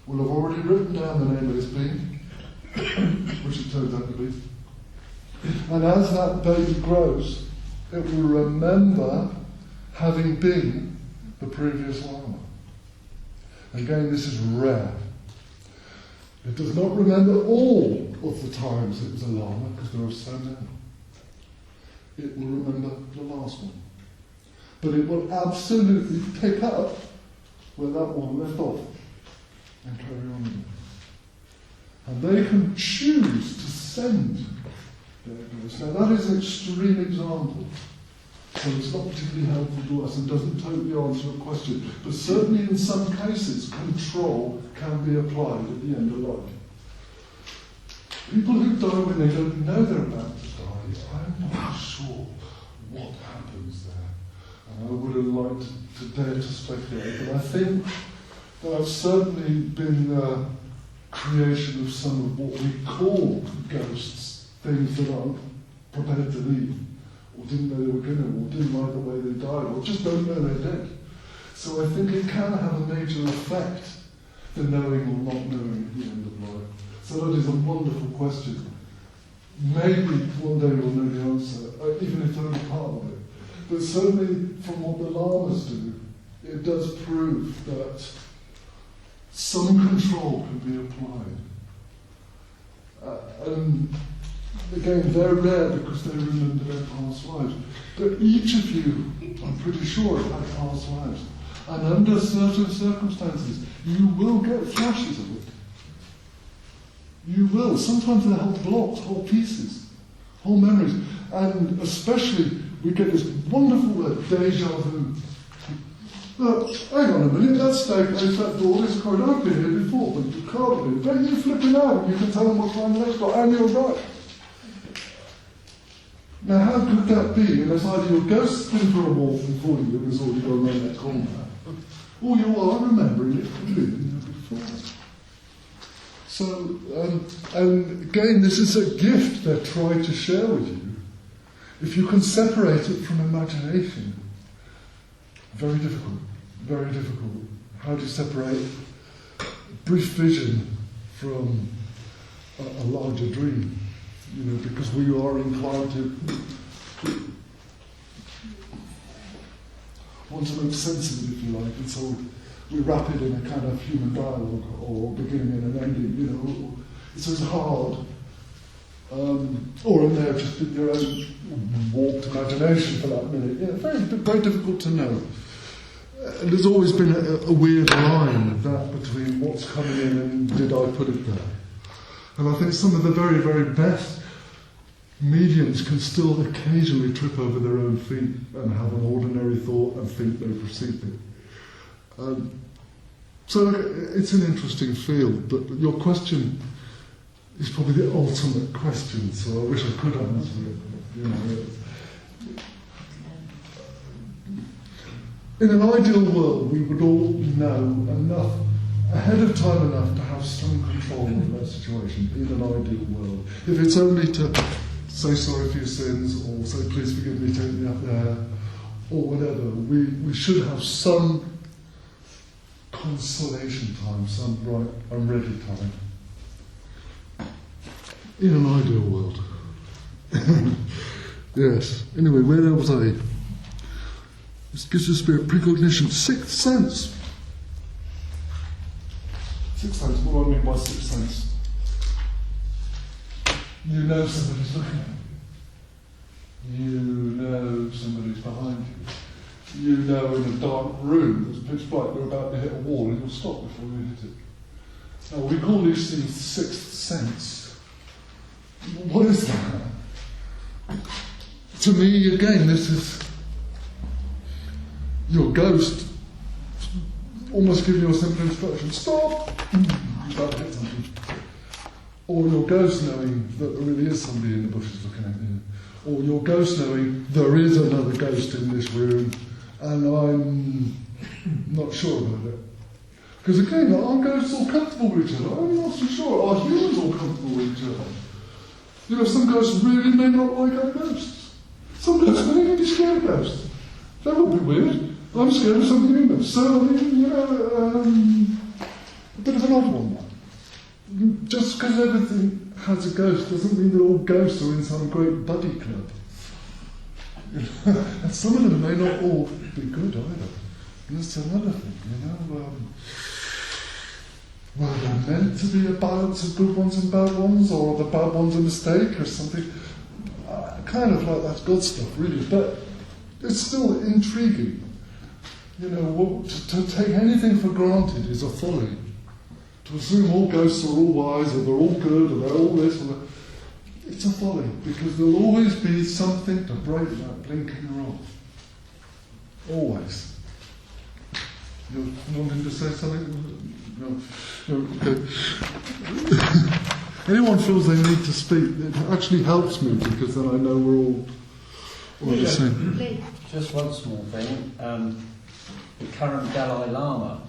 will have already written down the name of this being, which it turns out to be. And as that baby grows, it will remember having been the previous lama. Again, this is rare. It does not remember all of the times it was a lama, because there are so many. It will remember the last one. But it will absolutely pick up where that one left off and carry on. And they can choose to send their ghosts. Now that is an extreme example, so it's not particularly helpful to us and doesn't totally answer a question. But certainly in some cases, control can be applied at the end of life. People who die when they don't know they're about to die, I'm not sure what happens there. And I would have liked to dare to speculate, but I think there have certainly been creation of some of what we call ghosts, things that aren't prepared to leave, or didn't know they were going to, or didn't like the way they died, or just don't know they're dead. So I think it can have a major effect, the knowing or not knowing at the end of life. So that is a wonderful question. Maybe one day we'll know the answer, even if only part of it. But certainly from what the lamas do, it does prove that some control can be applied. And again, they're rare because they remember their past lives. But each of you, I'm pretty sure, have had past lives. And under certain circumstances, you will get flashes of it. You will. Sometimes they're whole blocks, whole pieces, whole memories. And especially, we get this wonderful word, déjà vu. Hang on a minute, that staircase, that door, this corridor, I've been here before, but you can't be. Don't you flipping out, you can tell them what's wrong next door, and you're right. Now, how could that be unless either your ghost's been for a walk before you and has already gone around that corner, or you are remembering it from living there before? So, and again, this is a gift they're trying to share with you. If you can separate it from imagination, very difficult, very difficult. How do you separate brief vision from a larger dream? You know, because we are inclined to want to make sense of it, if you like, and so we wrap it in a kind of human dialogue or beginning and an ending. You know, it's as hard, or in there just in your own warped imagination for that minute. Yeah, very, very difficult to know. And there's always been a weird line of that between what's coming in and did I put it there. And I think some of the very, very best mediums can still occasionally trip over their own feet and have an ordinary thought and think they've received it. So it's an interesting field, but your question is probably the ultimate question, so I wish I could answer it. You know, in an ideal world, we would all know enough, ahead of time enough, to have some control of that situation, in an ideal world. If it's only to say sorry for your sins, or say please forgive me, take me up there, or whatever, we should have some consolation time, some right, I'm ready time. In an ideal world. Yes. Anyway, where was I? This gives us a bit of precognition. Sixth sense. Sixth sense, what do I mean by sixth sense? You know somebody's looking at you. You know somebody's behind you. You know in a dark room that's pitch black you're about to hit a wall and you'll stop before you hit it. Now we call these things sixth sense. What is that? To me, again, this is your ghost almost giving you a simple instruction. Stop! You're about to hit something. Or your ghost knowing that there really is somebody in the bushes looking at you. Or your ghost knowing there is another ghost in this room and I'm not sure about it. Because again, are ghosts all comfortable with each other? I'm not so sure. Are humans all comfortable with each other? You know, some ghosts really may not like other ghosts. Some ghosts may even be scared of ghosts. That would be weird. I'm scared of something in them. So, you know, a bit of an odd one. Just because everything has a ghost doesn't mean that all ghosts are in some great buddy club. You know? And some of them may not all be good either. And that's another thing, you know. Well, they're meant to be a balance of good ones and bad ones, or are the bad ones a mistake or something? Kind of like that's God stuff, really. But it's still intriguing. You know, to take anything for granted is a folly. To assume all ghosts are all wise, or they're all good, or they're all this, or that. It's a folly, because there'll always be something to break that blinking rule. Always. You're wanting to say something? No, okay. Anyone feels they need to speak, it actually helps me, because then I know we're all the same. Just one small thing. The current Dalai Lama,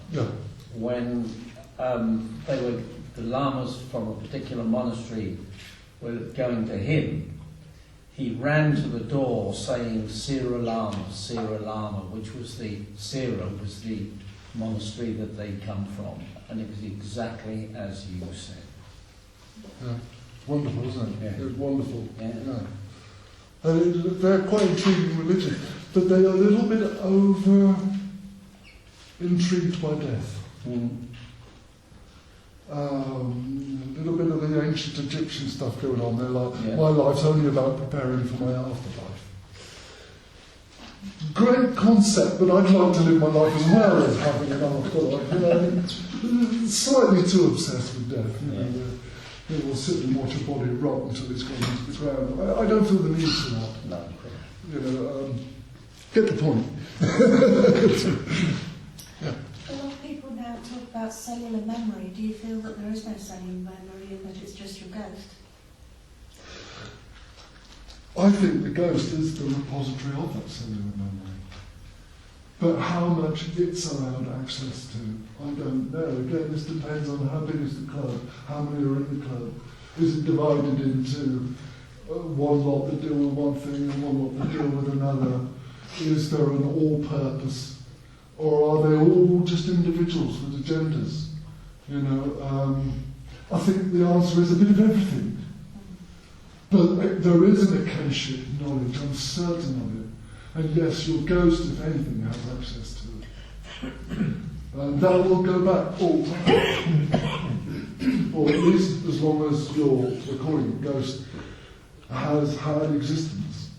when the lamas from a particular monastery were going to him, he ran to the door saying Sira Lama, which was Sira was the monastery that they come from, and it was exactly as you said. Yeah. Wonderful, isn't it? Yeah. It's wonderful. Yeah. And they're quite intriguing religion, but they are a little bit over intrigued by death. A little bit of the ancient Egyptian stuff going on. They're like, my life's only about preparing for my afterlife. Great concept, but I'd like to live my life as well as having an afterlife. You know, slightly too obsessed with death. You know, they will sit and watch a body rot until it's gone into the ground. I don't feel the need for that. No. You know, get the point. cellular memory, do you feel that there is no cellular memory and that it's just your ghost? I think the ghost is the repository of that cellular memory. But how much it's allowed access to, I don't know. Again, this depends on how big is the club, how many are in the club. Is it divided into one lot that deal with one thing and one lot that deal with another? Is there an all-purpose? Or are they all just individuals with agendas? You know, I think the answer is a bit of everything. But there is an akashic knowledge, I'm certain of it. And yes, your ghost, if anything, has access to it. And that will go back all time. Or at least as long as your recording ghost has had existence.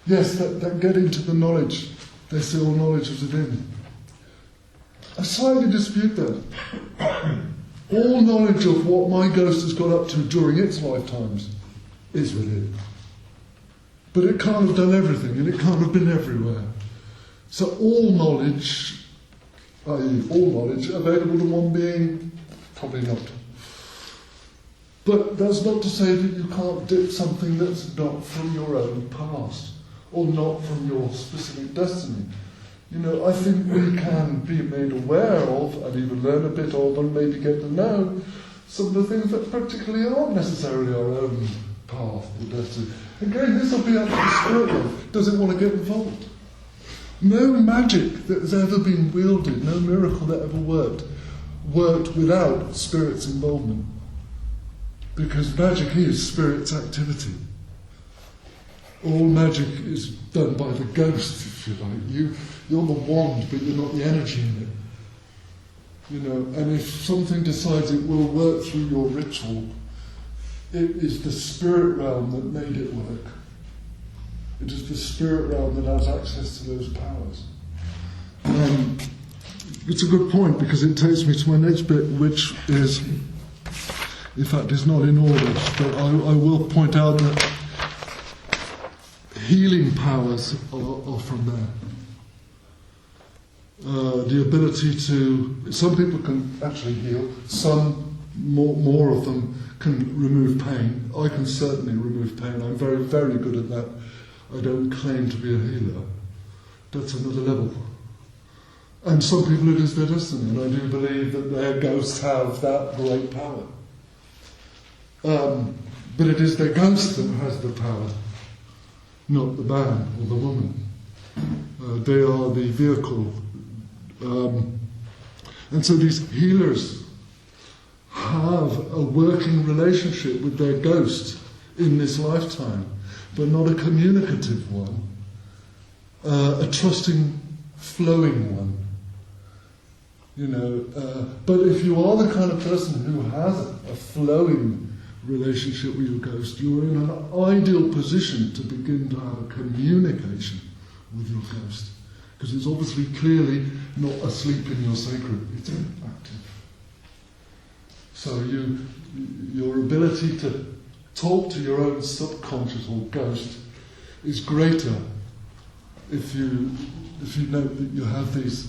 Yes, that getting to the knowledge, they say all knowledge is within. I slightly dispute that. All knowledge of what my ghost has got up to during its lifetimes is within. But it can't have done everything, and it can't have been everywhere. So all knowledge, i.e. all knowledge, available to one being, probably not. But that's not to say that you can't dip something that's not from your own past, or not from your specific destiny. You know, I think we can be made aware of, and even learn a bit of, and maybe get to know some of the things that practically aren't necessarily our own path or destiny. Again, this will be up to the spirit world. Does it want to get involved? No magic that has ever been wielded, no miracle that ever worked without spirit's involvement. Because magic is spirit's activity. All magic is done by the ghost, if you like. You're the wand, but you're not the energy in it. You know, and if something decides it will work through your ritual, it is the spirit realm that made it work. It is the spirit realm that has access to those powers. It's a good point, because it takes me to my next bit, which is, in fact, is not in order, but I will point out that healing powers are from there. The ability to, some people can actually heal, some, more of them, can remove pain. I can certainly remove pain. I'm very, very good at that. I don't claim to be a healer. That's another level. And some people it is their destiny, and I do believe that their ghosts have that great power. But it is their ghost that has the power, not the man or the woman. They are the vehicle. And so these healers have a working relationship with their ghost in this lifetime, but not a communicative one, a trusting, flowing one. You know, but if you are the kind of person who has a flowing relationship with your ghost, you're in an ideal position to begin to have a communication with your ghost, because it's obviously clearly not asleep in your sacred, it's active. So your ability to talk to your own subconscious or ghost is greater if you know that you have these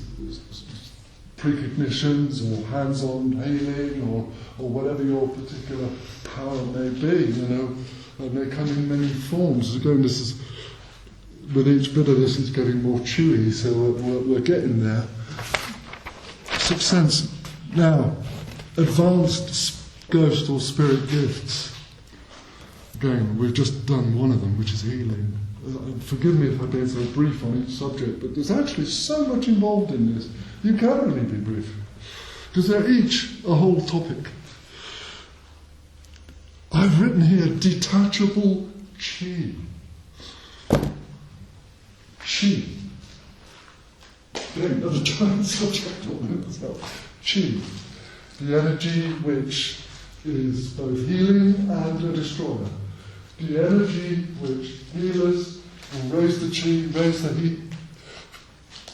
precognitions or hands-on healing or whatever your particular power may be, you know, and they come in many forms. Again, this is, with each bit of this, it's getting more chewy, so we're getting there. Sixth sense. Now, advanced ghost or spirit gifts. Again, we've just done one of them, which is healing. Forgive me if I've been so brief on each subject, but there's actually so much involved in this. You can only be brief, because they're each a whole topic. I've written here detachable chi. Chi. Again, another giant subject all in itself. Chi. The energy which is both healing and a destroyer. The energy which healers will raise the chi, raise the heat,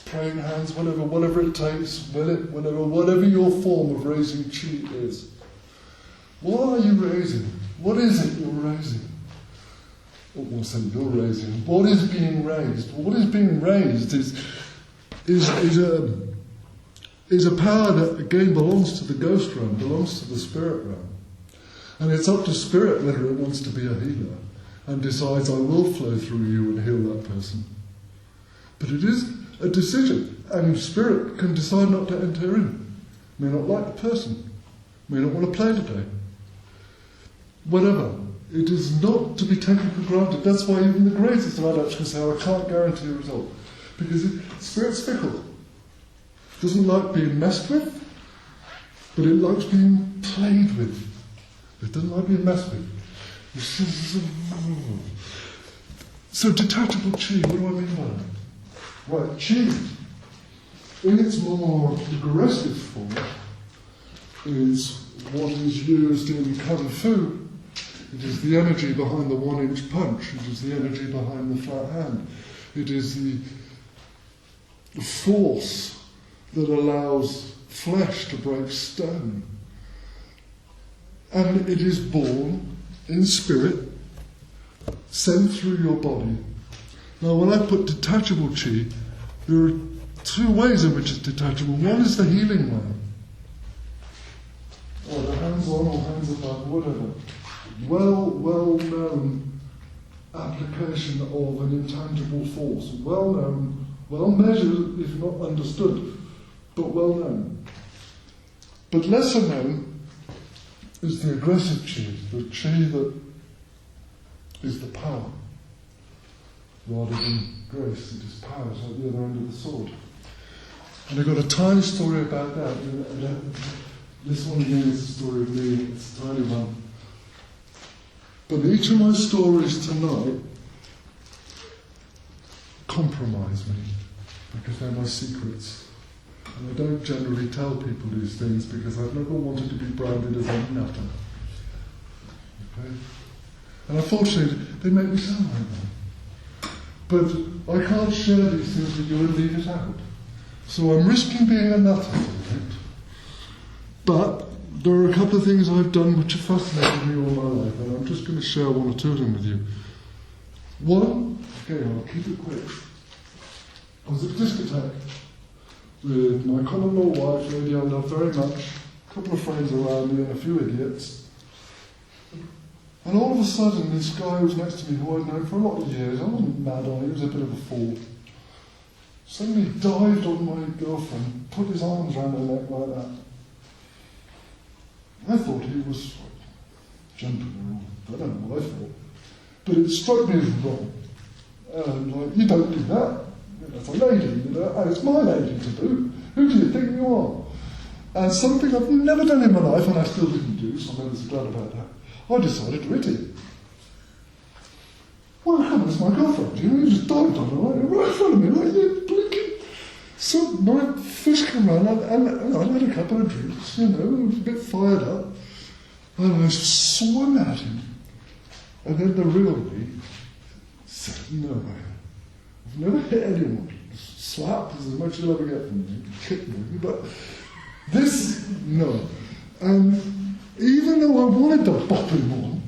praying hands, whatever it takes, whatever your form of raising chi is. What are you raising? What is it you're raising? or say you're raising, what is being raised? What is being raised is a power that again belongs to the ghost realm, belongs to the spirit realm. And it's up to spirit whether it wants to be a healer and decides I will flow through you and heal that person. But it is a decision, and spirit can decide not to enter in. May not like the person, may not want to play today. Whatever. It is not to be taken for granted. That's why even the greatest of adepts can say, I can't guarantee a result. Because spirit's fickle. It doesn't like being messed with, but it likes being played with. It doesn't like being messed with. So detachable chi, what do I mean by that? Right, chi, in its more aggressive form, is what is used in kung fu. It is the energy behind the 1-inch punch. It is the energy behind the flat hand. It is the force that allows flesh to break stone. And it is born in spirit, sent through your body. Now, when I put detachable chi, there are two ways in which it's detachable. One is the healing way. Or the hands on or hands above, whatever. Well-known application of an intangible force. Well-known, well-measured, if not understood, but well-known. But lesser known is the aggressive chi, the chi that is the power, rather than grace. It is power. It's like the other end of the sword. And I've got a tiny story about that. This one again is a story of me. It's a tiny one. But each of my stories tonight compromise me, because they're my secrets. And I don't generally tell people these things because I've never wanted to be branded as a nutter. Okay? And unfortunately, they make me sound like that. But I can't share these things with you and leave it out. So I'm risking being a nutter tonight. But there are a couple of things I've done which have fascinated me all my life, and I'm just going to share one or two of them with you. One, okay, I'll keep it quick. I was at a discotheque with my common law wife, lady I love very much, a couple of friends around me and a few idiots. And all of a sudden, this guy who was next to me, who I'd known for a lot of years, I wasn't mad on him, he was a bit of a fool, suddenly dived on my girlfriend, put his arms around her neck like that. I thought he was jumping her, I don't know what I thought, but it struck me as wrong. And like, you don't do that. That's a lady, and it's my lady to do. Who do you think you are? And something I've never done in my life, and I still didn't do, so I'm ever so glad about that. I decided to hit him. Well, come on, it's my girlfriend. You know, he just dived on her right in front of me, like you blinking. So my fish came round, and I had a couple of drinks, you know, I was a bit fired up, and I swung at him. And then the real me said, no way. I've never hit anyone. Slap is as much as you'll ever get from me. Kick me. But this, no. And even though I wanted to bop him on,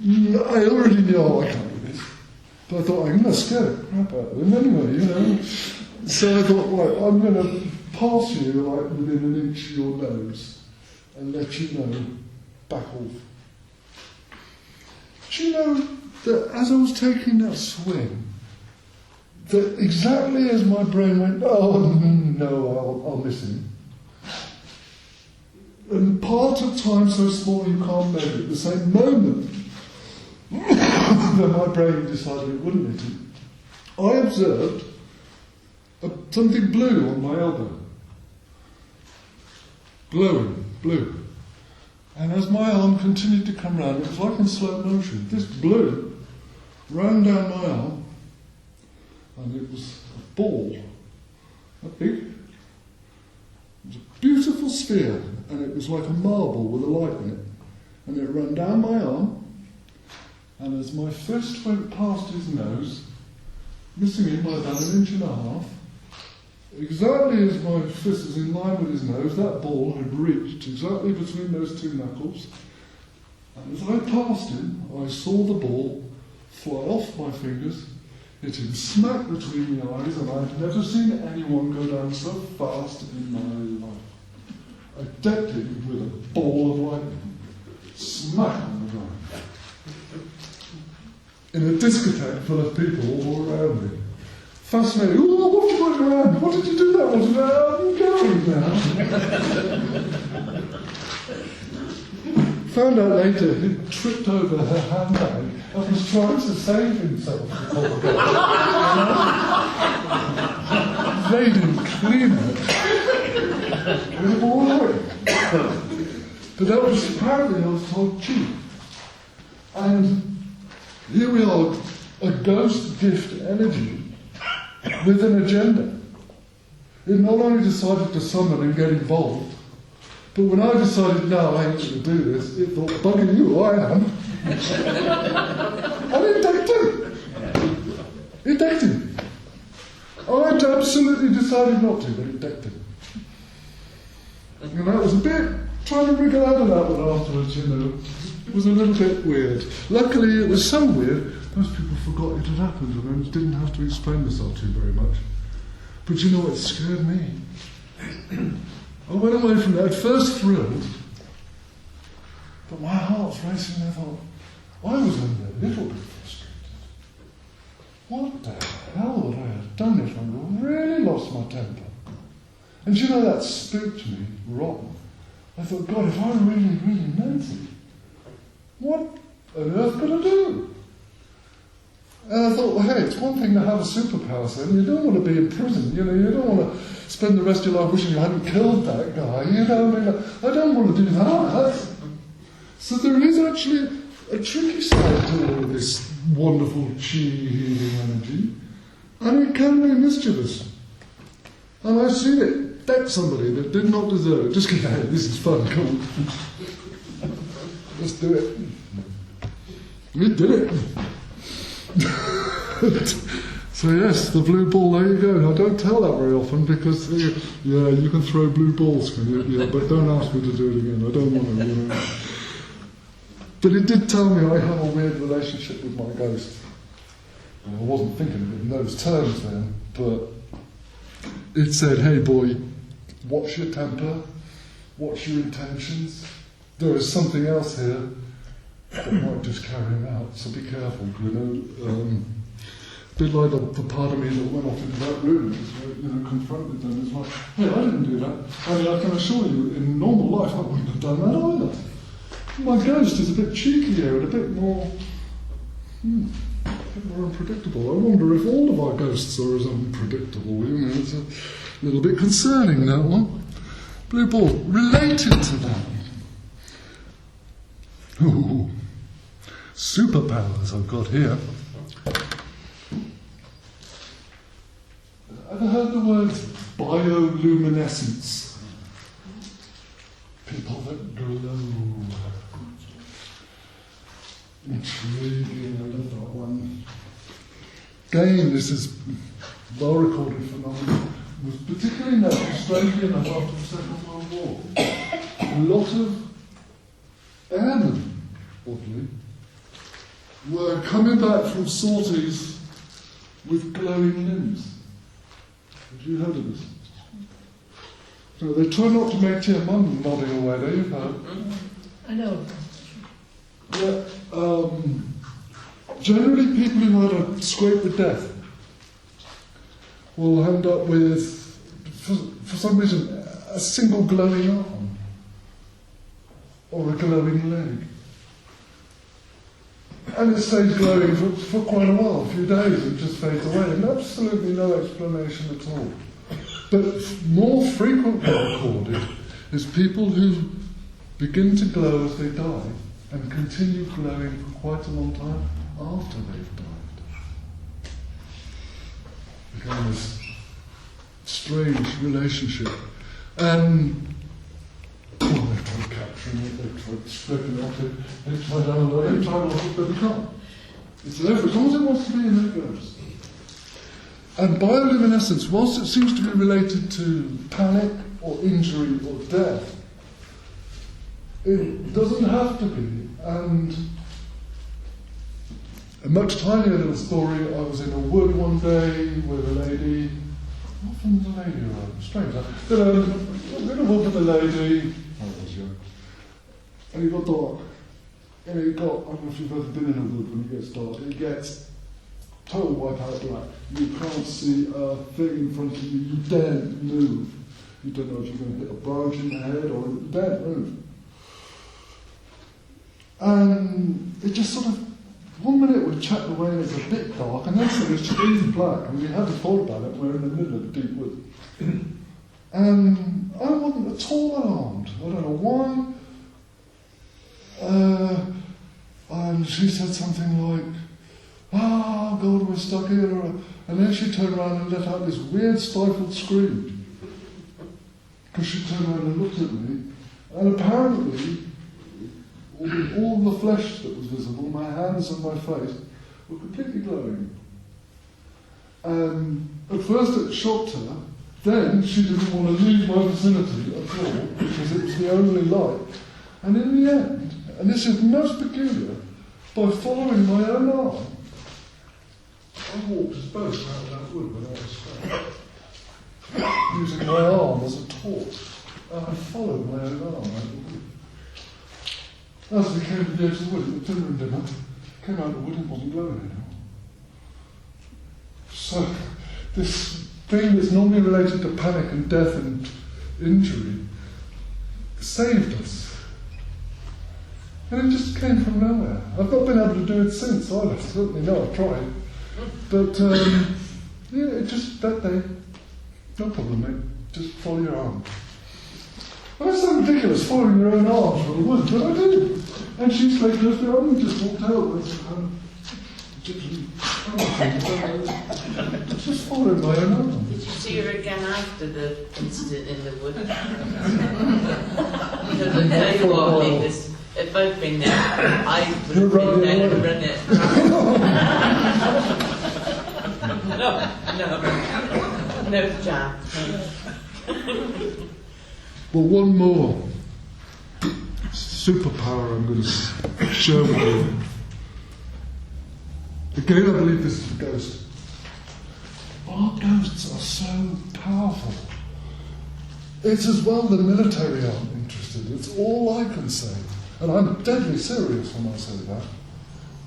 I already knew, I can't do this. But I thought, I'm going to scare the crap out of him anyway, you know. So I thought, right, I'm going to pass you like within an inch of your nose and let you know, back off. Do you know that as I was taking that swing, that exactly as my brain went, oh no, I'll miss him. And part of time so small you can't measure it, the same moment that my brain decided it wouldn't hit him, I observed something blue on my elbow. Glowing, blue. And as my arm continued to come round, it was like in slow motion. This blue ran down my arm, and it was a ball, big. It was a beautiful sphere, and it was like a marble with a light in it. And it ran down my arm, and as my fist went past his nose, missing him by about 1.5 inches, exactly as my fist was in line with his nose, that ball had reached exactly between those two knuckles And as I passed him, I saw the ball fly off my fingers, hit him smack between the eyes, and I've never seen anyone go down so fast in my life. I decked him with a ball of lightning, smack on the ground. In a discotheque full of people all around me. Fascinating. Oh, what did you do around? What did you do that? What did I'm going now. Found out later he tripped over her handbag and was trying to save himself. They didn't clean it with a ball of lightning. But that was apparently, I was told, cheap. And here we are, a ghost gift energy with an agenda. It not only decided to summon and get involved, but when I decided, no, I ain't going to do this, it thought, bugging you, I am. And it decked him. It decked him. I'd absolutely decided not to, but it decked him. And that was a bit, trying to wriggle out of that one afterwards, you know. It was a little bit weird. Luckily, it was so weird, most people forgot it had happened and then didn't have to explain myself to you very much. But you know, it scared me. I went away from that, at first thrilled, but my heart's racing. I thought, I was only a little bit frustrated. What the hell would I have done if I really lost my temper? And you know, that spooked me rotten. I thought, God, if I really, really meant it, what on earth could I do? And I thought, well, hey, it's one thing to have a superpower, son. You don't want to be in prison, you know, you don't want to spend the rest of your life wishing you hadn't killed that guy, you know, I don't want to do that. So there is actually a tricky side to all of this wonderful chi healing energy, and it can be mischievous. And I've seen it deck somebody that did not deserve it. Just go, hey, this is fun, come on. Let's do it. We did it. So yes, the blue ball, there you go. I don't tell that very often because, yeah, you can throw blue balls, can you? Yeah, but don't ask me to do it again. I don't want to, you know. But it did tell me I have a weird relationship with my ghost. I wasn't thinking of it in those terms then, but it said, hey boy, watch your temper, watch your intentions. There is something else here that might just carry him out, so be careful, you know. A bit like the part of me that went off into that room, you know, confronted them. It's like, hey, I didn't do that. I mean, I can assure you, in normal life, I wouldn't have done that either. My ghost is a bit cheekier and a bit more unpredictable. I wonder if all of our ghosts are as unpredictable. You know, it's a little bit concerning, that one. Blue ball, related to that. Ooh, superpowers I've got here. Ever heard the word bioluminescence? People that glow. Intriguing, I love that one. Again, this is well-recorded phenomenon. It was particularly known, strangely enough, after the Second World War. A lot of airmen, oddly, were coming back from sorties with glowing limbs. Have you heard of this? So they try not to make your mum nodding away there, you've heard. I know. Yeah, generally people who had a scrape with death will end up with, for some reason, a single glowing arm or a glowing leg. And it stays glowing for quite a while, a few days, and just fades away, and absolutely no explanation at all. But more frequently recorded is people who begin to glow as they die and continue glowing for quite a long time after they've died. Again, this strange relationship. And they've tried capturing it, they've tried stripping it off it, they've tried downloading it, they've tried off it, but they can't. It's there as long as it wants to be, in it goes. And bioluminescence, whilst it seems to be related to panic or injury or death, it doesn't have to be, And a much tinier little story, I was in a wood one day with a lady. Often there's a lady around, strange. I was in a wood with a lady, I was young, and it got dark. And I don't know if you've ever been in a wood when it gets dark, it gets total wipeout black. You can't see a thing in front of you, you daren't move. You don't know if you're going to hit a branch in the head or you daren't move. And it just sort of, 1 minute we chat away and it's a bit dark, and then suddenly it's just black, and we hadn't thought about it, we're in the middle of the deep wood. And I wasn't at all alarmed. I don't know why. And she said something like, "Oh God, we're stuck here." And then she turned around and let out this weird stifled scream. Because she turned around and looked at me, and apparently all the flesh that was visible, my hands and my face, were completely glowing. And at first it shocked her, then she didn't want to leave my vicinity at all, because it was the only light. And in the end, and this is most peculiar, by following my own arm, I walked us both out of that wood without a scratch, using my arm as a torch. And I followed my own arm out of the wood. As we came to the edge of the wood, it was dinner, came out of the wood and wasn't glowing anymore. So, this thing that's normally related to panic and death and injury saved us. And it just came from nowhere. I've not been able to do it since either. Certainly no, I've tried. But, yeah, it just, that day, no problem, mate. Just follow your arm. Well, that's so ridiculous, following your own arms from the woods, but I did. And she straight left her arm and just walked out with just following my own arm. Did you see her again after the incident in the wood? Because I tell you what, Lifus, if I'd been there, I would have been there to run it. No chance. Well, one more superpower I'm going to share with you. Again, I believe this is a ghost. Our ghosts are so powerful. It's as well the military aren't interested. It's all I can say. And I'm deadly serious when I say that.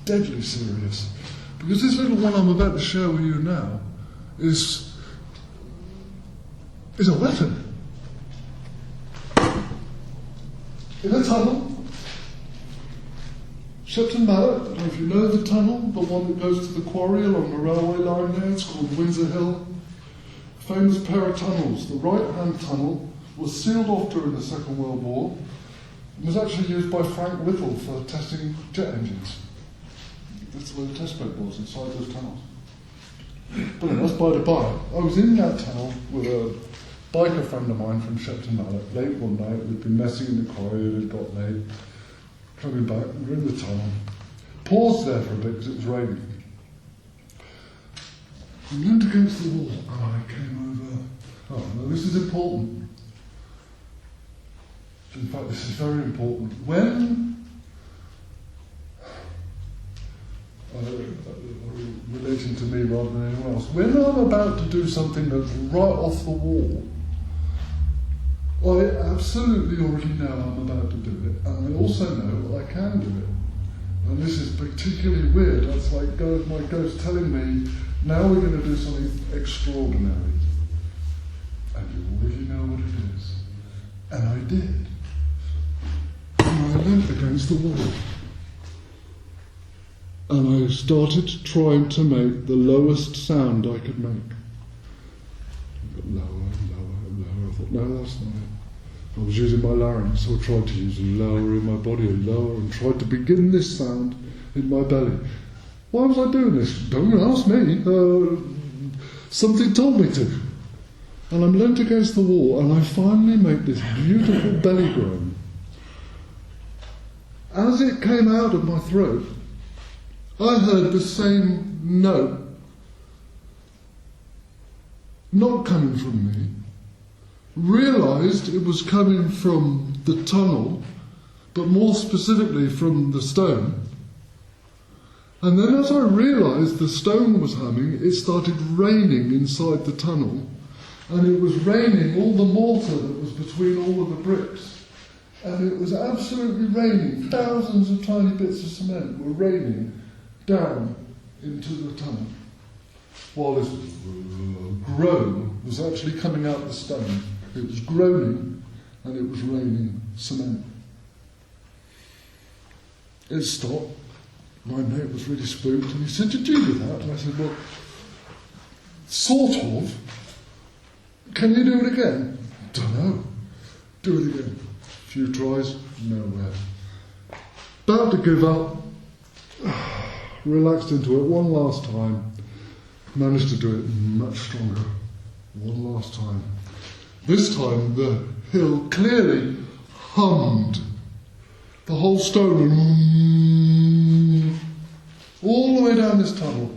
Deadly serious. Because this little one I'm about to share with you now is a weapon. In a tunnel, Shepton Mallet, I don't know if you know the tunnel, the one that goes to the quarry along the railway line there, it's called Windsor Hill. Famous pair of tunnels. The right-hand tunnel was sealed off during the Second World War and was actually used by Frank Whittle for testing jet engines. That's where the test bed was, inside those tunnels. But that's by the by. I was in that tunnel with a biker friend of mine from Shepton Mallet. Late one night, we'd been messing in the quarry, it had got late. Coming back, we were in the tunnel. Paused there for a bit because it was raining. I leaned against the wall and I came over. Oh, no, this is important. In fact, this is very important. When relating to me rather than anyone else, when I'm about to do something that's right off the wall, I absolutely already know I'm about to do it, and I also know I can do it. And this is particularly weird. That's like my ghost telling me, now we're going to do something extraordinary. And you already know what it is. And I did. And I leant against the wall. And I started trying to make the lowest sound I could make. I got lower and lower and lower. I thought, no, that's not it. I was using my larynx, so I tried to use lower in my body and lower and tried to begin this sound in my belly. Why was I doing this? Don't ask me. Something told me to. And I'm leant against the wall and I finally make this beautiful belly groan. As it came out of my throat, I heard the same note not coming from me, realised it was coming from the tunnel, but more specifically from the stone. And then as I realised the stone was humming, it started raining inside the tunnel, and it was raining all the mortar that was between all of the bricks. And it was absolutely raining. Thousands of tiny bits of cement were raining down into the tunnel, while this groan was actually coming out the stone. It was groaning, and it was raining cement. It stopped. My mate was really spooked, and he said, "Did you do that?" And I said, "Well, sort of. Can you do it again?" "Don't know." "Do it again." A few tries, nowhere. About to give up, relaxed into it one last time, managed to do it much stronger, one last time. This time the hill clearly hummed. The whole stone went all the way down this tunnel.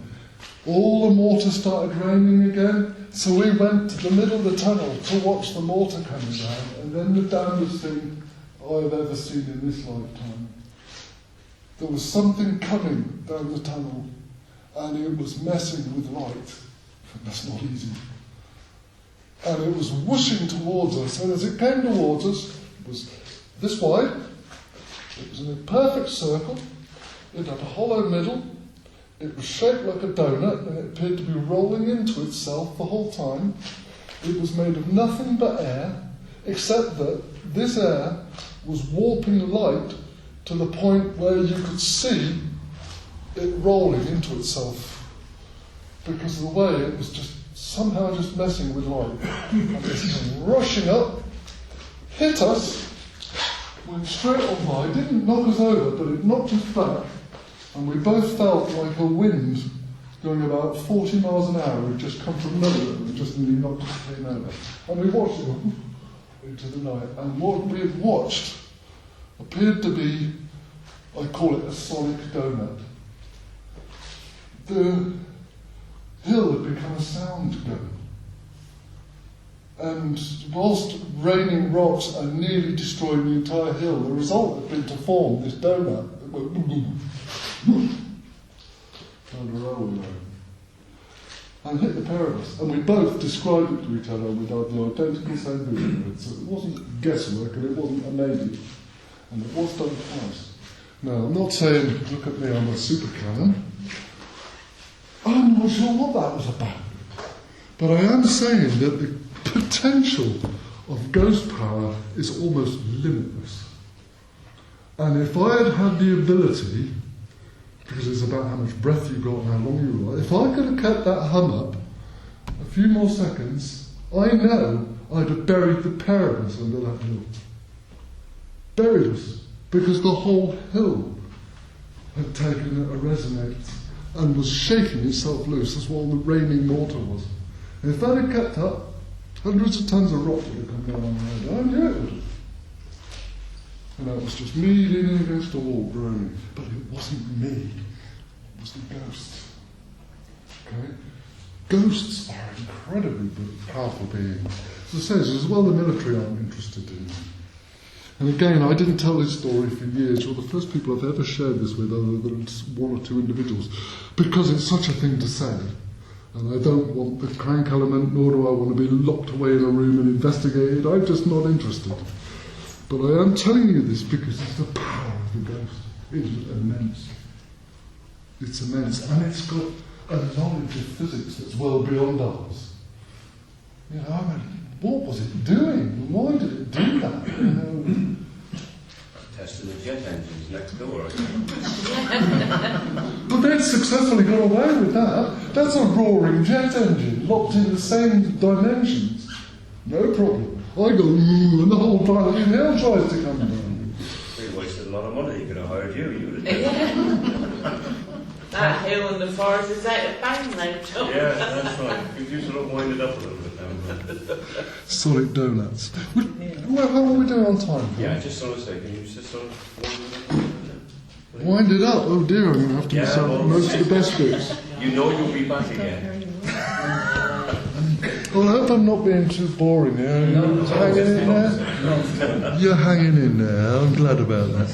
All the mortar started raining again, so we went to the middle of the tunnel to watch the mortar coming down, and then the damnedest thing I've ever seen in this lifetime. There was something coming down the tunnel, and it was messing with light. That's not easy. And it was whooshing towards us, and as it came towards us, it was this wide. It was in a perfect circle. It had a hollow middle. It was shaped like a donut, and it appeared to be rolling into itself the whole time. It was made of nothing but air, except that this air was warping light to the point where you could see it rolling into itself, because of the way it was just somehow just messing with light. And this came rushing up, hit us, went straight on by, didn't knock us over, but it knocked us back, and we both felt like a wind going about 40 miles an hour had just come from nowhere and just nearly knocked us clean over. And we watched it into the night, and what we had watched appeared to be, I call it a sonic donut. The hill had become a sound gun. And whilst raining rocks and nearly destroying the entire hill, the result had been to form this donut that went boom, boom, boom, down the railway line and hit the pair of us. And we both described it to each other with the identical same vision. So it wasn't guesswork, and it wasn't a maybe. And it was done twice. Now, I'm not saying, look at me, I'm a super cannon. I'm not sure what that was about. But I am saying that the potential of ghost power is almost limitless. And if I had had the ability, because it's about how much breath you got and how long you were, if I could have kept that hum up a few more seconds, I know I'd have buried the pair of us under that hill. Buried us, because the whole hill had taken a resonance and was shaking itself loose as well the raining mortar was. And if that had kept up, hundreds of tons of rock would have come down on the road. I knew it would have. And that was just me leaning against the wall, groaning. But it wasn't me. It was the ghost. Okay? Ghosts are incredibly powerful beings. As I say, as well the military aren't interested in them. And again, I didn't tell this story for years. You're the first people I've ever shared this with, other than one or two individuals, because it's such a thing to say. And I don't want the crank element, nor do I want to be locked away in a room and investigated. I'm just not interested. But I am telling you this because it's the power of the ghost. It is immense. It's immense. And it's got a knowledge of physics that's well beyond ours. You know, I mean, what was it doing? Why did it do that? You know? Testing the jet engines next door. But they'd successfully got away with that. That's a roaring jet engine, locked in the same dimensions. No problem. I go, ooh, and the whole bloody hill tries to come down. We wasted a lot of money. You could have hired you. You would have That hill in the forest is out of bang now, John. Yeah, that's right. Could you sort of wind it up a little bit now? Solid donuts. How are we doing on time? Yeah, just sort of say, can you just sort of Wind it up. Oh dear, I'm going to have to miss out well, most of the best bits. You know you'll be back again. Well, I hope I'm not being too boring here. No, Hanging in there? No. You're hanging in there. I'm glad about that.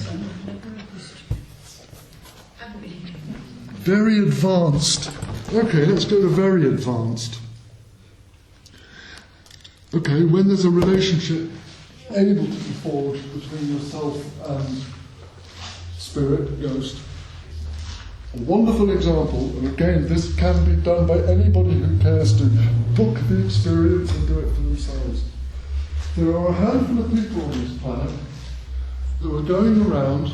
Very advanced. Okay, let's go to very advanced. Okay, when there's a relationship able to be forged between yourself and spirit, ghost. A wonderful example, and again, this can be done by anybody who cares to book the experience and do it for themselves. There are a handful of people on this planet who are going around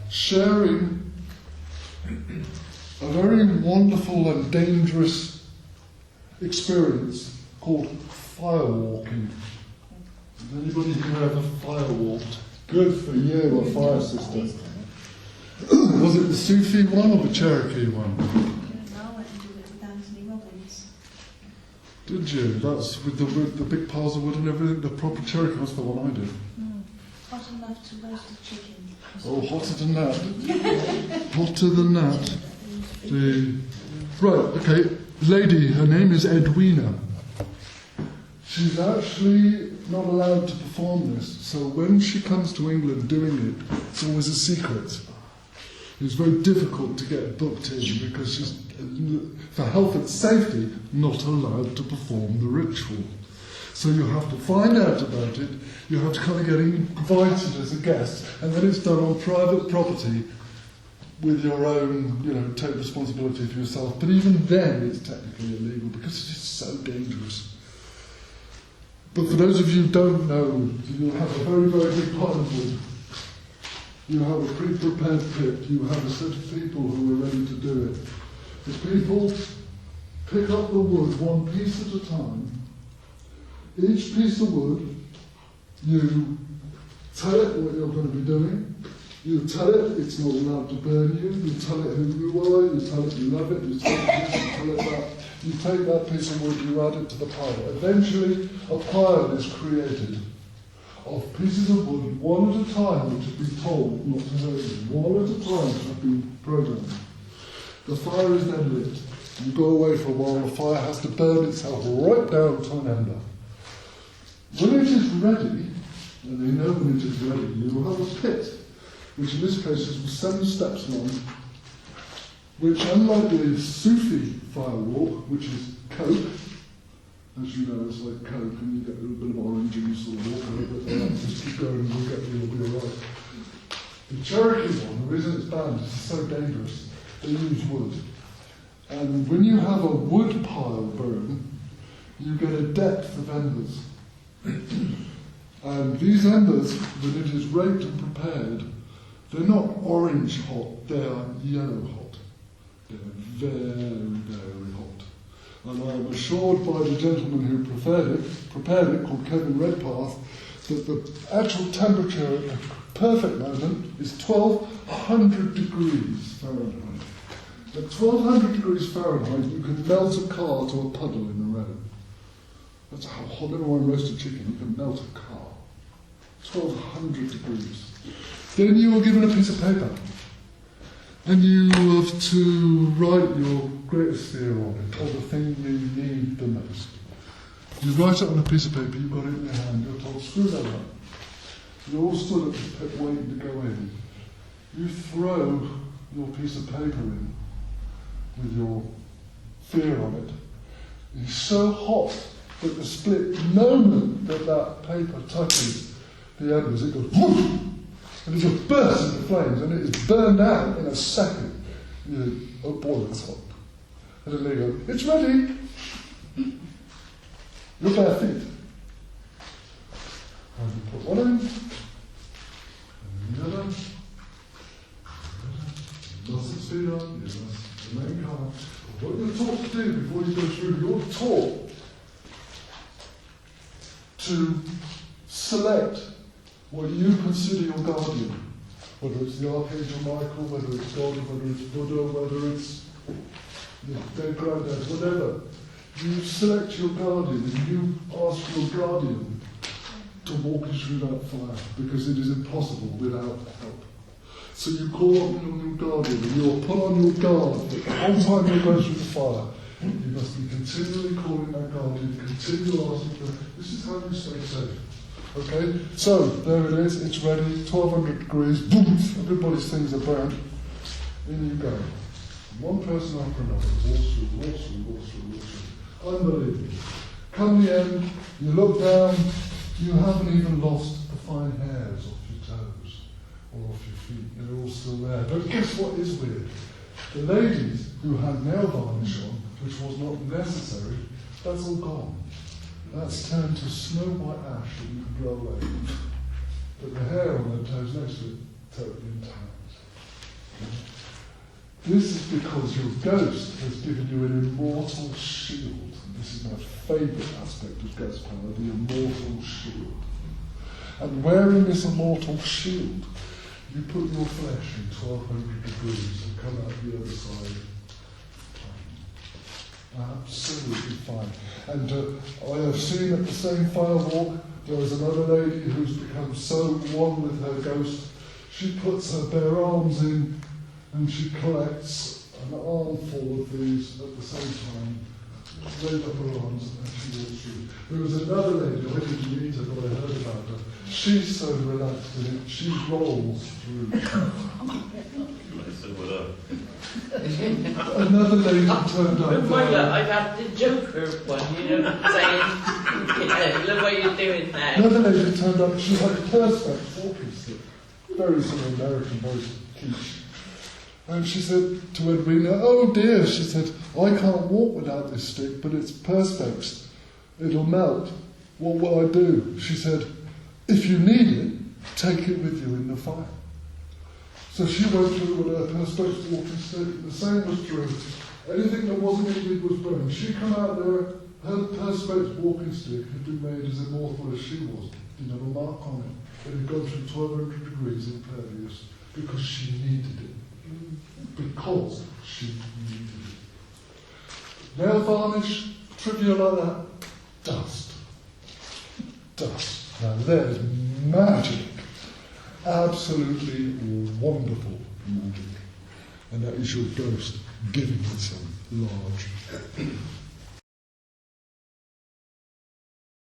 sharing a very wonderful and dangerous experience called firewalking. Has anybody here ever firewalked? Good for you, a fire sister. Was it the Sufi one or the Cherokee one? No, I went and did it with Anthony Robbins. Did you? That's with the wood, the big piles of wood and everything. The proper Cherokee was the one I did. Hot enough to roast a chicken. Oh, hotter than that. Hotter than that. Right, okay. Lady, her name is Edwina. She's actually not allowed to perform this, so when she comes to England doing it, it's always a secret. It's very difficult to get booked in because she's, for health and safety, not allowed to perform the ritual. So you have to find out about it, you have to kind of get invited as a guest, and then it's done on private property with your own, take responsibility for yourself. But even then it's technically illegal because it is so dangerous. But for those of you who don't know, you'll have a very, very big pile of wood. You have a pre-prepared pit. You have a set of people who are ready to do it. The people pick up the wood one piece at a time. Each piece of wood, you tell it what you're going to be doing. You tell it it's not allowed to burn you. You tell it who you are. You tell it you love it. You tell it this. You tell it that. You take that piece of wood, you add it to the pile. Eventually, a pile is created of pieces of wood, one at a time, which have been told not to hurt you. One at a time have been programmed. The fire is then lit. You go away for a while, the fire has to burn itself right down to an ember. When it is ready, and they know when it is ready, you will have a pit, which in this case is 7 steps long, which, unlike the Sufi firewalk, which is coke, as you know, it's like coke, and you get a little bit of orange and you sort of walk a little bit like that, just keep going and you'll be alright. The Cherokee one, the reason it's banned is it's so dangerous, they use wood. And when you have a wood pile burn, you get a depth of embers. And these embers, when it is raked and prepared, they're not orange hot, they are yellow hot. They're very, very hot. And I am assured by the gentleman who prepared it, called Kevin Redpath, that the actual temperature at the perfect moment is 1200 degrees Fahrenheit. At 1200 degrees Fahrenheit, you can melt a car to a puddle in the road. That's how hot. Never mind roasted chicken, you can melt a car. 1200 degrees. Then you are given a piece of paper. And you have to write your greatest fear on it, or the thing you need the most. You write it on a piece of paper, you've got it in your hand, you're told, screw that up. You're all stood at the pit waiting to go in. You throw your piece of paper in with your fear on it. It's so hot that the split moment that that paper touches the embers, it goes whoosh, and it just bursts into flames, and it is burned out in a second. You know, oh boy, that's hot. And then they go, it's ready. Your bare feet. And you put one in, and the other. Doesn't see on, yes, the main colour. What you're taught to do before you go through, you're taught to select what you consider your guardian. Whether it's the Archangel Michael, whether it's God, whether it's Buddha, whether it's your dead granddad, whatever. You select your guardian and you ask your guardian to walk you through that fire, because it is impossible without help. So you call on your guardian and you're put on your guard the whole time you're going through the fire. You must be continually calling that guardian, continually asking for, this is how you stay safe. Okay, so there it is, it's ready, 1200 degrees, boom, everybody's things are burnt, in you go. One person after another, all through. Unbelievable. Come the end, you look down, you haven't even lost the fine hairs off your toes or off your feet, they're all still there. But guess what is weird? The ladies who had nail varnish on, which was not necessary, that's all gone. That's turned to snow white ash that you can throw away. But the hair on their toes next to it, totally intact. This is because your ghost has given you an immortal shield. This is my favourite aspect of ghost power, the immortal shield. And wearing this immortal shield, you put your flesh in 1200 degrees and come out the other side. Absolutely fine. And I have seen at the same fire walk, there is another lady who's become so one with her ghost, she puts her bare arms in and she collects an armful of these at the same time, laid up her arms and she walks through. There was another lady, I didn't meet her but I heard about her, she's so relaxed in it, she rolls through. Another lady turned up. I've had the Joker one, saying, look what you're doing there. Another lady turned up, she had a perspex walking stick, very sort of American, very quiche. And she said to Edwina, oh dear, she said, I can't walk without this stick, but it's perspex. It'll melt. What will I do? She said, if you need it, take it with you in the fire. So she went through with her perspex walking stick, the same was true. Anything that wasn't needed was burned. She come out there, her perspex walking stick had been made as immortal as she was. Didn't have a mark on it. It had gone through 1200 degrees impervious because she needed it. Because she needed it. Nail varnish, trivia like that, dust. Dust. Now there's magic. Absolutely wonderful magic. And that is your ghost giving itself large.